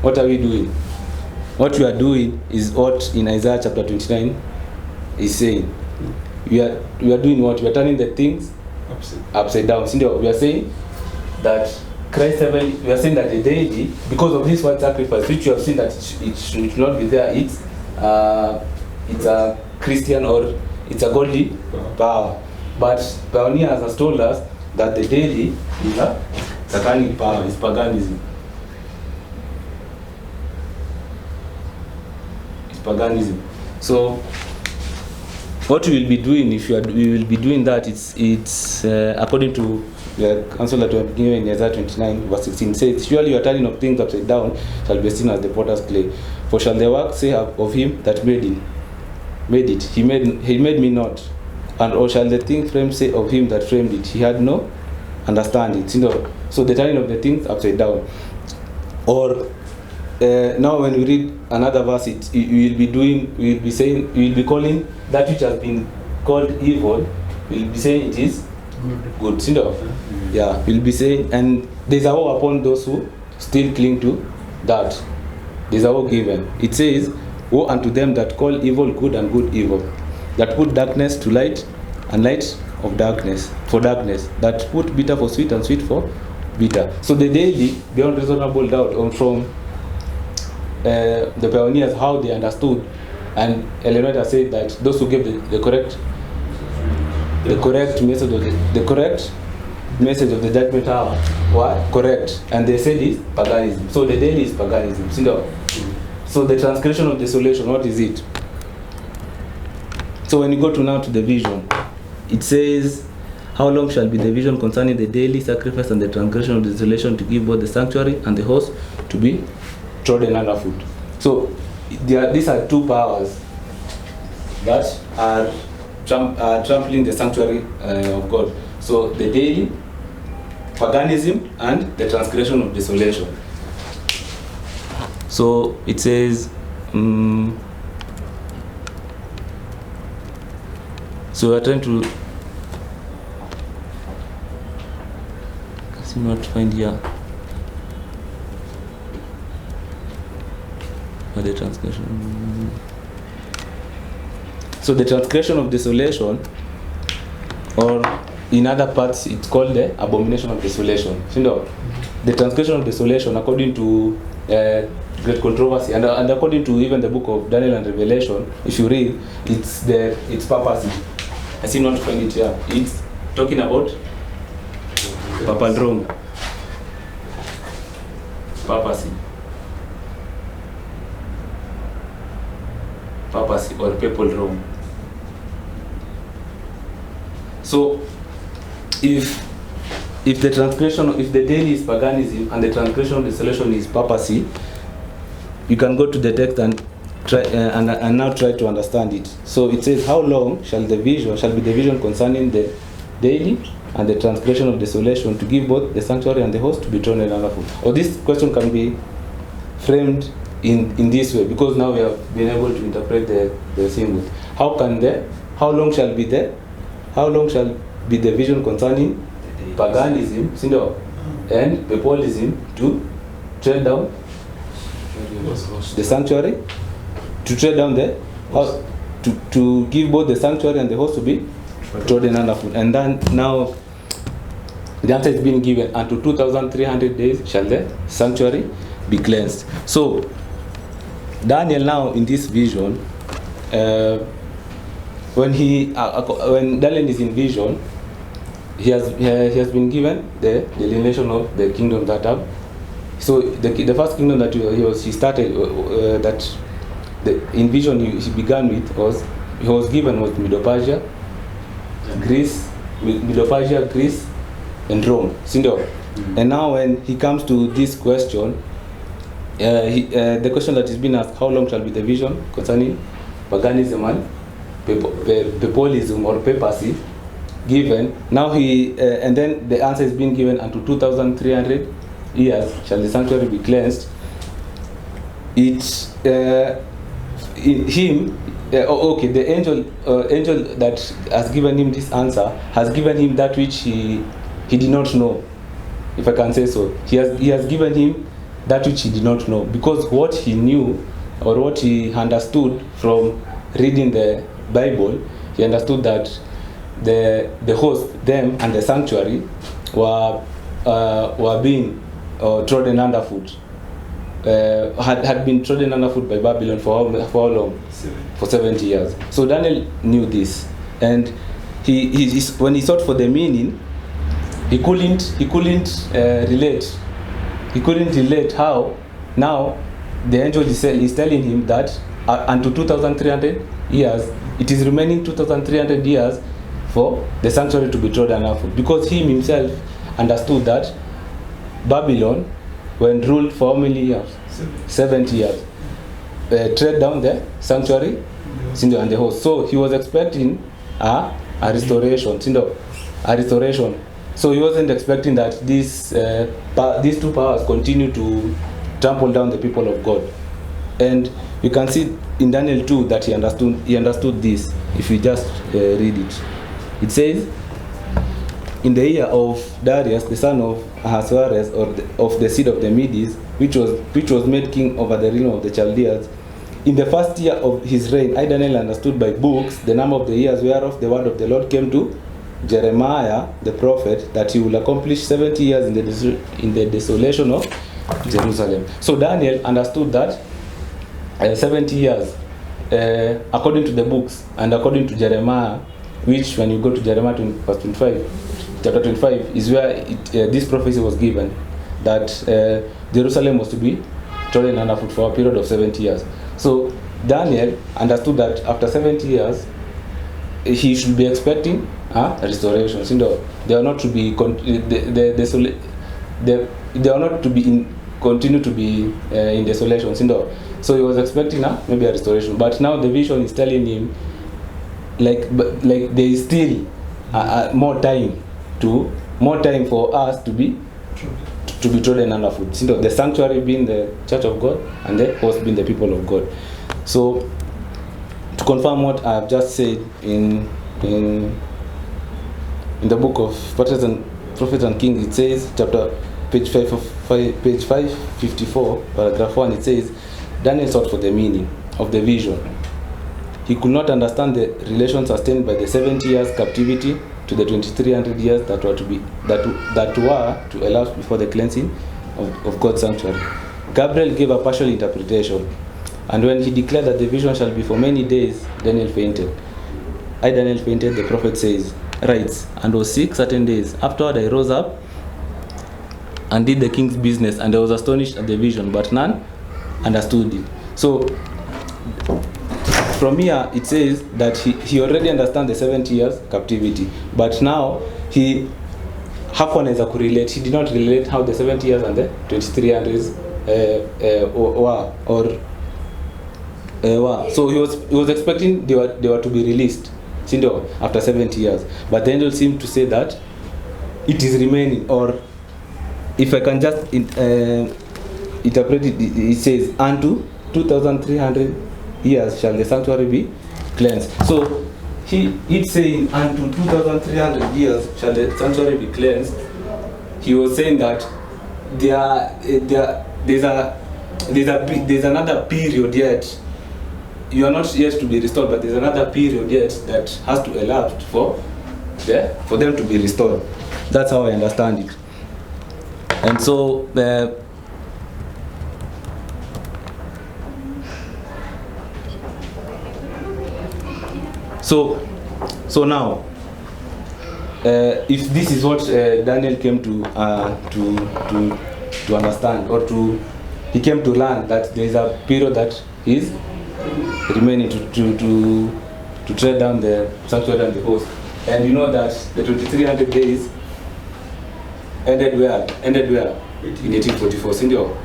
Speaker 2: What we are doing is what in Isaiah chapter 29 is saying. We are doing what? We are turning the things upside down. We are saying that Christ heavenly, we are saying that the deity, because of this one sacrifice, which you have seen that it should not be there, it's a Christian or it's a godly power. But pioneers has told us that the deity is a satanic power, it's paganism. It's paganism. So what we will be doing, if we will be doing that, it's according to the counsel that we have given in Isaiah 29 verse 16 says, surely your turning of things upside down shall be seen as the potter's clay. For shall the work say of him that made it, he made me not, and or shall the thing framed say of him that framed it, he had no understanding. So the turning of the things upside down. Or now when we read another verse, we will be calling that which has been called evil, we will be saying it is good. Yeah, we'll be saying, and there's a woe upon those who still cling to that. There's a woe given. It says, woe unto them that call evil good and good evil, that put darkness to light and light of darkness for darkness, that put bitter for sweet and sweet for bitter. So the daily, beyond reasonable doubt, on from the pioneers, how they understood, and Eleanor said that those who gave the correct message of the judgment hour were correct, and they said it's paganism. So the daily is paganism. So the transgression of desolation, what is it? So when you go to the vision, it says, how long shall be the vision concerning the daily sacrifice and the transgression of desolation, to give both the sanctuary and the host to be trodden underfoot. So these are two powers that are trampling the sanctuary of God. So the daily, paganism, and the transgression of desolation. So it says, so we're trying to not find here the transgression. So the transgression of desolation, or in other parts it's called the abomination of desolation. The transgression of desolation, according to great controversy, and according to even the book of Daniel and Revelation, if you read, it's purpose. I see not to find it here. It's talking about Papal Rome. Papacy or Papal Rome. So if the daily is paganism and the transgression of desolation is papacy, you can go to the text and try and now try to understand it. So it says, how long shall be the vision concerning the daily and the transgression of desolation, to give both the sanctuary and the host to be trodden underfoot? Or this question can be framed in this way, because now we have been able to interpret the symbol. How long shall be the vision concerning paganism, and Papalism, to tread down the sanctuary, to tread down the house, to give both the sanctuary and the host to be trodden underfoot. And then now the answer is being given, unto 2,300 days shall the sanctuary be cleansed. So Daniel now in this vision, when Daniel is in vision, he has been given the delineation of the kingdom that have. So the first kingdom that he started, in vision he began with, was Medo-Persia, Greece, and Rome. And now when he comes to this question, the question that is being asked, how long shall be the vision concerning paganism and Papalism or papacy, given. Now and then the answer is being given, unto 2,300 years shall the sanctuary be cleansed. The angel that has given him this answer has given him that which he did not know, if I can say so. He has given him that which he did not know, because what he knew, or what he understood from reading the Bible, he understood that the host, them, and the sanctuary were being trodden underfoot. Had been trodden underfoot by Babylon for how long? For 70 years. So Daniel knew this, and he when he sought for the meaning, he couldn't relate. He couldn't relate how now the angel is telling him that unto 2,300 years. It is remaining 2,300 years for the sanctuary to be trodden underfoot, because he himself understood that Babylon, when ruled for how many years? 70 years. Tread down the sanctuary and the host. So he was expecting a restoration, a restoration. So he wasn't expecting that these two powers continue to trample down the people of God. And you can see in Daniel 2 that he understood this. If you just read it, it says, in the year of Darius, the son of Ahasuerus, of the seed of the Medes, which was made king over the realm of the Chaldeans, in the first year of his reign, I Daniel understood by books the number of the years whereof the word of the Lord came to Jeremiah the prophet, that he will accomplish 70 years in the desolation of Jerusalem. So Daniel understood that 70 years, according to the books and according to Jeremiah, which when you go to Jeremiah verse 25, chapter 25, is where this prophecy was given, that Jerusalem was to be trodden underfoot for a period of 70 years. So Daniel understood that after 70 years, he should be expecting a restoration. They are not to be they are not to be continue to be in desolation. So he was expecting maybe a restoration, but now the vision is telling him like there is still more time for us to be trodden underfoot. The sanctuary being the church of God and the host being the people of God. So to confirm what I have just said in the book of Prophets and Kings, it says page 554, paragraph 1, it says, Daniel sought for the meaning of the vision. He could not understand the relation sustained by the 70 years captivity to the 2,300 years that were to elapse before the cleansing of God's sanctuary. Gabriel gave a partial interpretation, and when he declared that the vision shall be for many days, Daniel fainted. Daniel fainted, the prophet writes, and was sick certain days. Afterward I rose up and did the king's business, and I was astonished at the vision, but none understood it. So from here it says that he already understands the 70 years captivity, but now he did not relate how the 70 years and the 2,300 were. So he was expecting they were to be released after 70 years, but the angel seemed to say that it is remaining, or if I can just interpret it, it says unto 2,300 years shall the sanctuary be cleansed. So he's saying unto 2,300 years shall the sanctuary be cleansed. He was saying that there's another period yet. You are not yet to be restored, but there's another period yet that has to elapse for them to be restored. That's how I understand it. And so So now, if this is what Daniel came to understand, or he came to learn that there is a period that is remaining to tread down the sanctuary and the host, and you know that the 2,300 days ended where? In 1844, Sindio.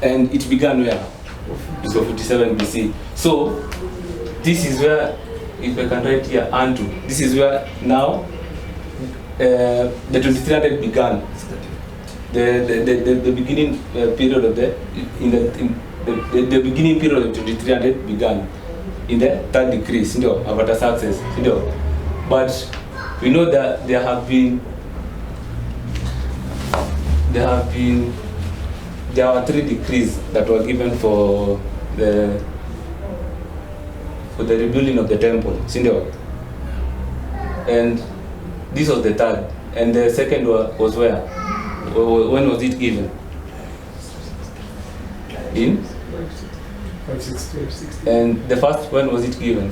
Speaker 2: And it began where? In 57 BC. So this is where, if I can write here, unto, this is where now the 2,300 began. The beginning period of the beginning period of 2,300 began in the third degree, of Artaxerxes. But we know that there are 3 decrees that were given for the rebuilding of the temple, and this was the third, and the second was where? When was it given? In
Speaker 3: 560.
Speaker 2: And the first, when was it given?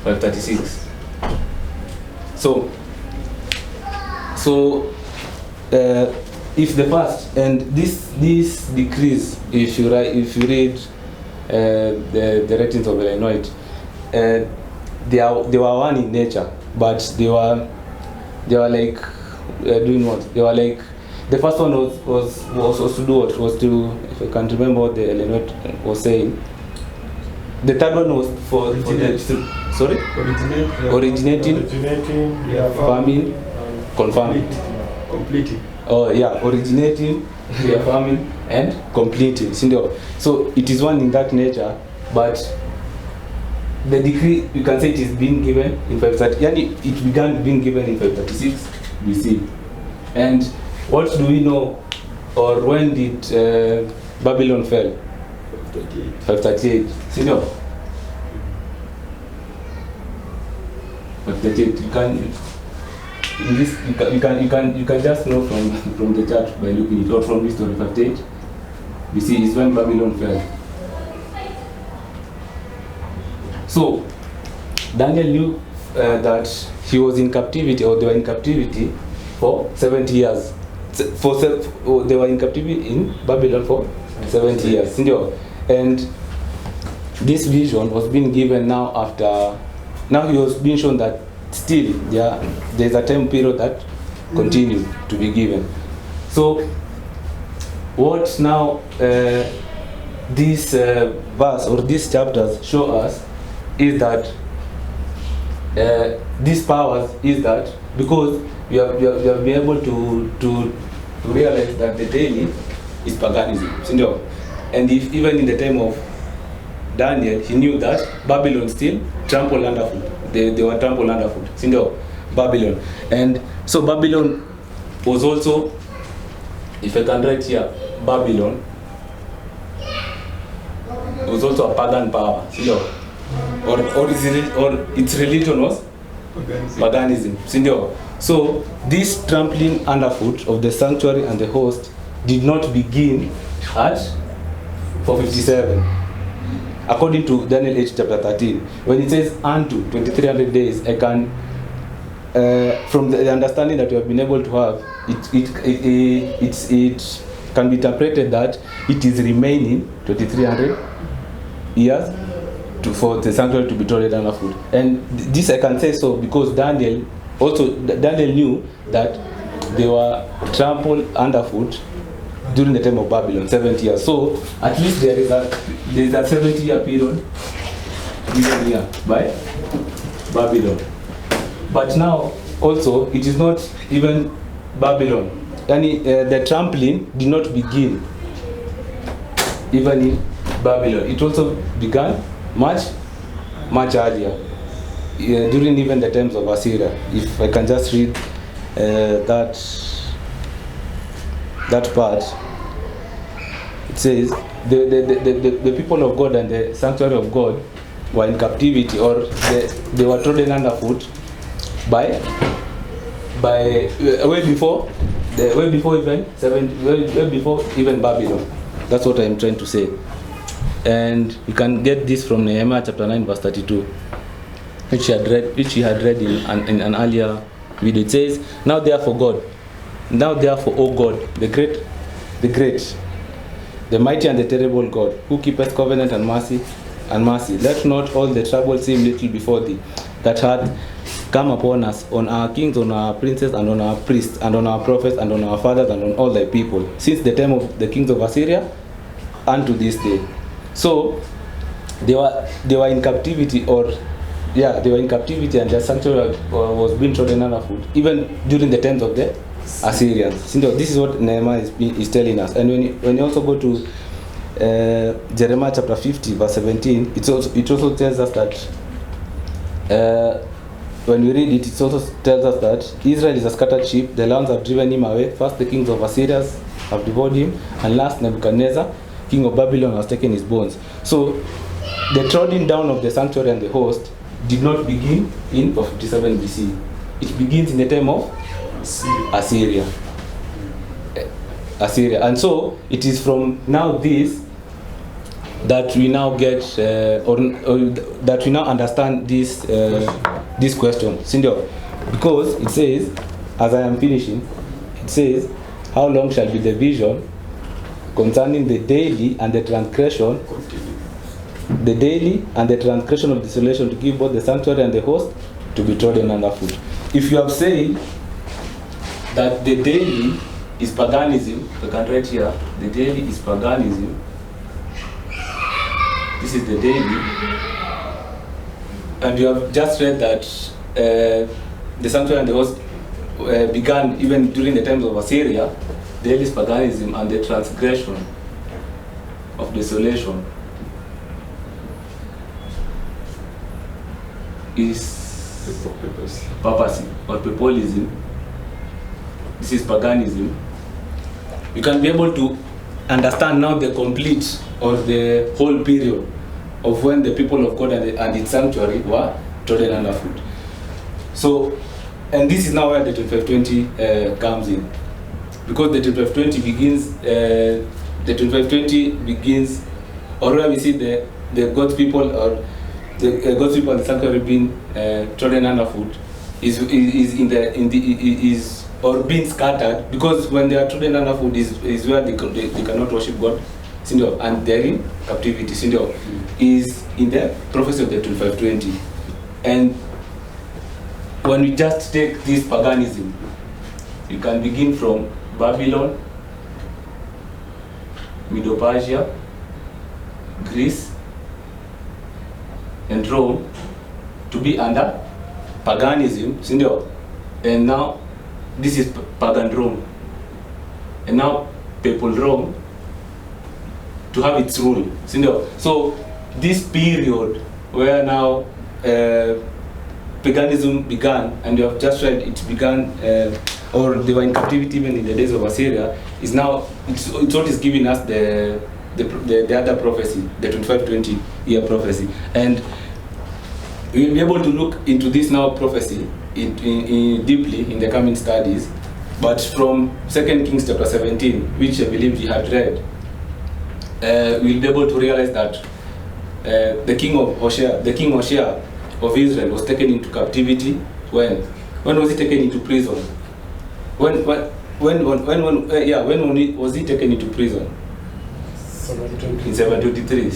Speaker 2: 536. So if the first and this decrease, if you read the writings of Ellen White, they were one in nature, but they were like doing what? They were like, the first one was to do what? Was to, if I can remember what the Ellen White was saying. The third one was for the, sorry? Originating, farming, confirming.
Speaker 4: Completing.
Speaker 2: Oh yeah, originating, reaffirming, and completing. So it is one in that nature, but the decree, you can say it is being given in 530. Yani it began being given in 536 BC. And what do we know, or when did Babylon fell? 538. Senior. 538. You can just know from the chart by looking it, or from this story. 58 BC is when Babylon fell. So Daniel knew that he was in captivity, or they were in captivity for 70 years. They were in captivity in Babylon for 70 years. And this vision was being given now after. Now he was being shown that still there's a time period that continued to be given. So what now this verse or these chapters show us is that these powers is that because we have been able to realize that the daily is paganism. And if even in the time of Daniel, he knew that Babylon still trampled underfoot. They were trampled underfoot. Babylon. And so Babylon was also, if I can write here, Babylon was also a pagan power. Or its religion was paganism. So this trampling underfoot of the sanctuary and the host did not begin at 457. According to Daniel 8 chapter 13, when it says unto 2300 days, I can, from the understanding that we have been able to have, it can be interpreted that it is remaining 2300 years for the sanctuary to be trodden underfoot. And this I can say so because Daniel knew that they were trampled underfoot during the time of Babylon, 70 years. So at least there is a 70-year period given here by Babylon. But now also it is not even Babylon. The trampling did not begin even in Babylon. It also began much earlier, during even the times of Assyria. If I can just read that part, it says the people of God and the sanctuary of God were in captivity, or they were trodden underfoot by way before even Babylon. That's what I'm trying to say. And you can get this from Nehemiah chapter 9 verse 32, which you had read in an earlier video. It says, now therefore, O God, the great, the mighty and the terrible God, who keepeth covenant and mercy, let not all the trouble seem little before thee, that hath come upon us, on our kings, on our princes, and on our priests, and on our prophets, and on our fathers, and on all thy people, since the time of the kings of Assyria unto this day. So they were in captivity, they were in captivity, and their sanctuary was being trodden underfoot, even during the times of the Assyrians. So this is what Nehemiah is telling us. And when you also go to Jeremiah chapter 50 verse 17, it also tells us that when we read it, it also tells us that Israel is a scattered sheep, the lambs have driven him away. First the kings of Assyria have devoured him, and last Nebuchadnezzar, king of Babylon, has taken his bones. So the trodden down of the sanctuary and the host did not begin in 457 BC. It begins in the time of Assyria. And so it is from now this that we now get or that we now understand this question, because it says, as I am finishing, it says, how long shall be the vision concerning the daily and the transgression,
Speaker 4: Continue.
Speaker 2: the daily and the transgression of desolation, to give both the sanctuary and the host to be trodden underfoot. If you have said that the daily is paganism, we can write here, the daily is paganism. This is the daily. And you have just read that the sanctuary and the host began even during the times of Assyria. Daily is paganism, and the transgression of desolation is papacy or papolism. This is paganism. You can be able to understand now the complete or the whole period of when the people of God and its sanctuary were trodden underfoot. So, and this is now where the 2520 comes in, because the 2520 begins, or where we see the God's people or the God's people and the sanctuary being trodden underfoot is or being scattered, because when they are trodden underfoot is where they cannot worship God, and they're in captivity, is in the prophecy of the 2520. And when we just take this paganism, you can begin from Babylon, Medo-Persia, Greece, and Rome to be under paganism, and now this is pagan Rome, and now papal Rome to have its rule. So this period where now paganism began, and you have just read it began, or they were in captivity even in the days of Assyria, is now it's what is giving us the other prophecy, the 2520 year prophecy. And we'll be able to look into this now prophecy in deeply in the coming studies. But from 2 Kings chapter 17, which I believe you had read, we'll be able to realize that the king Hoshea of Israel was taken into captivity. When was he taken into prison? When was he taken into prison?
Speaker 3: 720.
Speaker 2: In 723.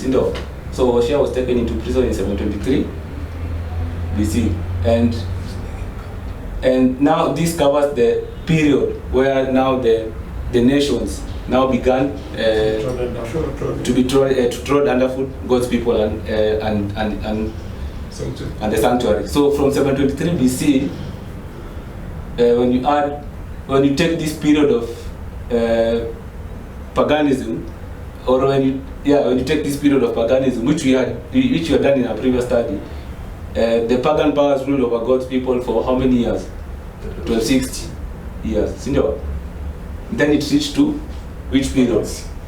Speaker 2: So Hoshea was taken into prison in 723 BC, and now this covers the period where now the nations now began to be trod underfoot God's people and the sanctuary. So from 723 BC, when you take this period of paganism, or when you take this period of paganism, which we had done in our previous study, the pagan powers ruled over God's people for how many years? 1260 years. Then it reached to which period?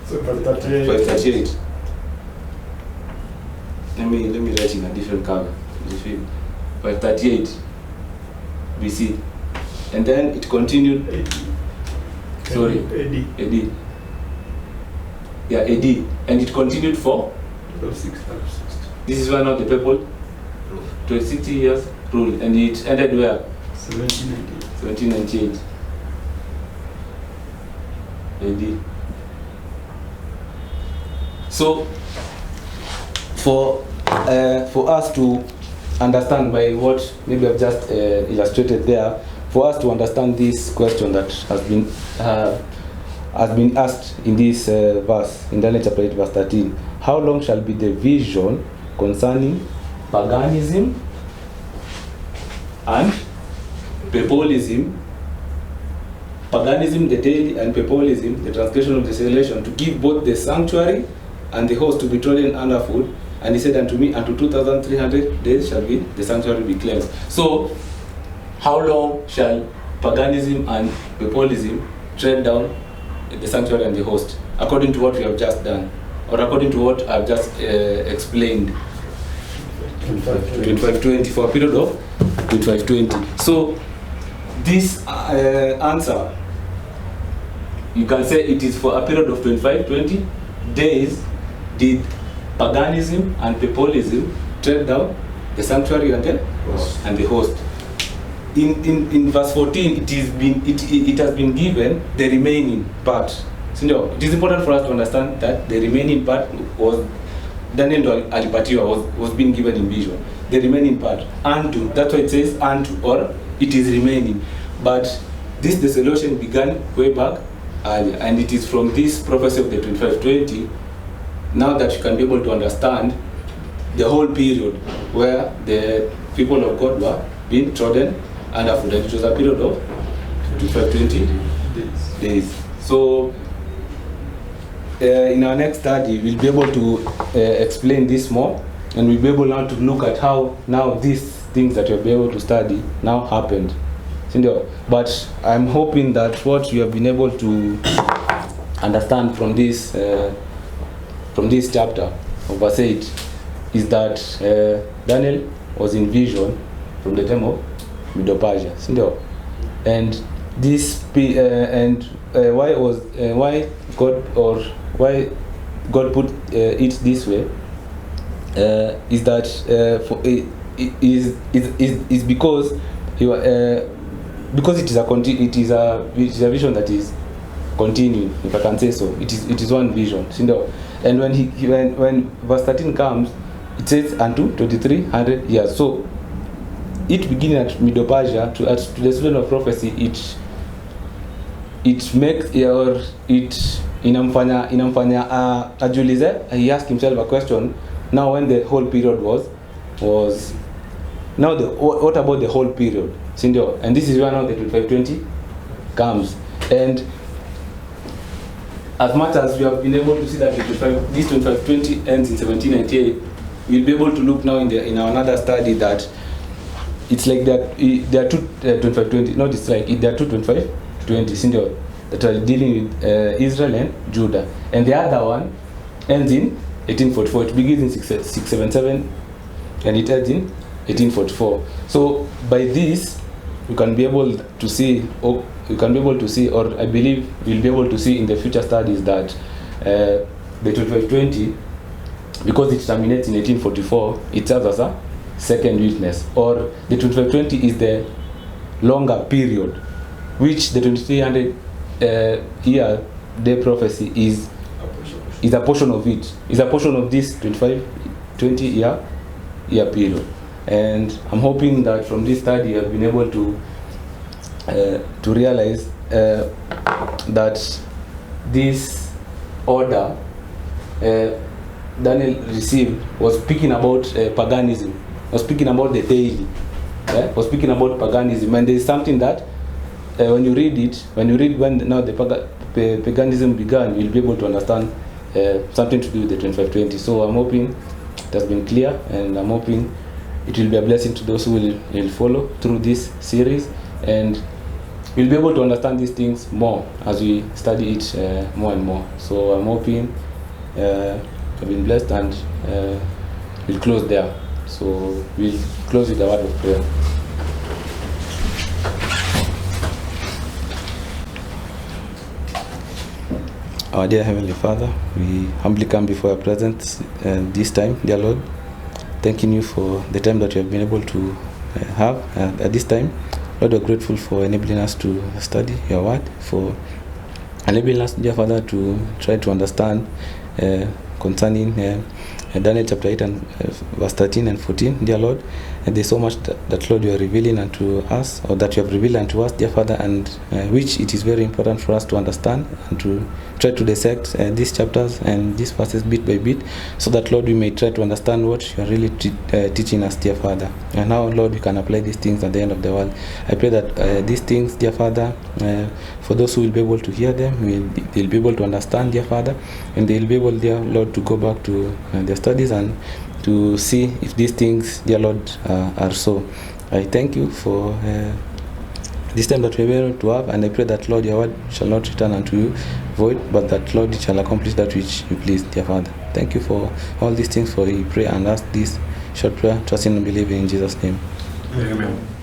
Speaker 2: 538. Let me write in a different color. 538 BC, and then it continued. Sorry, AD. Yeah, AD, and it continued for
Speaker 4: 1260.
Speaker 2: This is when of the people 1260 years rule, and it ended where? 1798 AD. So for us to understand by what maybe I've just illustrated there, for us to understand this question that has been asked in this verse, in Daniel chapter 8 verse 13, how long shall be the vision concerning paganism and papolism? Paganism, the daily, and papolism, the transgression of desolation, to give both the sanctuary and the host to be trodden underfoot. And he said unto me, unto 2,300 days shall be the sanctuary be cleansed. So, how long shall paganism and papolism tread down the sanctuary and the host, according to what we have just done, or according to what I've just explained? 2520, for a period of 2520. So, this answer, you can say it is for a period of 2520 days did paganism and papolism tread down the sanctuary and the host. in verse 14 it has been given the remaining part. So it is important for us to understand that the remaining part was Daniel alipatiwa was being given in vision. The remaining part, unto, that's why it says unto, or it is remaining. But this dissolution began way back earlier, and it is from this prophecy of the 2520 now that you can be able to understand the whole period where the people of God were being trodden underfoot. It was a period of 2520 days. So in our next study, we'll be able to explain this more, and we'll be able now to look at how now these things that you'll be able to study now happened. But I'm hoping that what you have been able to understand from this chapter of verse 8 is that Daniel was in vision from the time of Medo-Persia. And this why God put it this way is that is because it is a vision that is continuing, if I can say so. It is one vision. And when verse 13 comes, it says unto 2300 years. So it beginning at Medo-Persia to the student of prophecy, it makes or it inamfanya ajulize. He asked himself a question. Now when the whole period was now what about the whole period? And this is where now the 2520 comes. And as much as we have been able to see that this 2520 ends in 1798, we'll be able to look now in our another study that it's like there are two 2520. Not it's like there are two 2520 that are dealing with Israel and Judah, and the other one ends in 1844. It begins in 677 and it ends in 1844. So by this you can be able to see, or I believe we'll be able to see in the future studies that the 2520, because it terminates in 1844, it serves as a second witness, or the 2520 is the longer period, which the 2300 year day prophecy is a portion of it, is a portion of this 2520 year period. And I'm hoping that from this study I've been able to realize that this order Daniel received was speaking about paganism, was speaking about the daily, was speaking about paganism. And there's something that when you read when now the paganism began, you'll be able to understand something to do with the 2520. So I'm hoping it has been clear, and I'm hoping it will be a blessing to those who will follow through this series, and we'll be able to understand these things more as we study it more and more. So I'm hoping I've been blessed, and we'll close there. So we'll close with a word of prayer. Our dear Heavenly Father, we humbly come before your presence this time, dear Lord, thanking you for the time that we have been able to have at this time. Lord, we're grateful for enabling us to study your word, for enabling us, dear Father, to try to understand concerning Daniel chapter 8 and verse 13 and 14, dear Lord. And there's so much that Lord, you are revealing unto us, or that you have revealed unto us, dear Father, and which it is very important for us to understand and to try to dissect these chapters and these verses bit by bit, so that, Lord, we may try to understand what you are really teaching us, dear Father. And now, Lord, we can apply these things at the end of the world. I pray that these things, dear Father, for those who will be able to hear them, they'll be able to understand, dear Father, and they'll be able, dear Lord, to go back to their studies and to see if these things, dear Lord, are so. I thank you for this time that we are able to have, and I pray that, Lord, your word shall not return unto you void, but that, Lord, it shall accomplish that which you please, dear Father. Thank you for all these things, for we pray and ask this short prayer, trusting and believing in Jesus' name.
Speaker 3: Amen.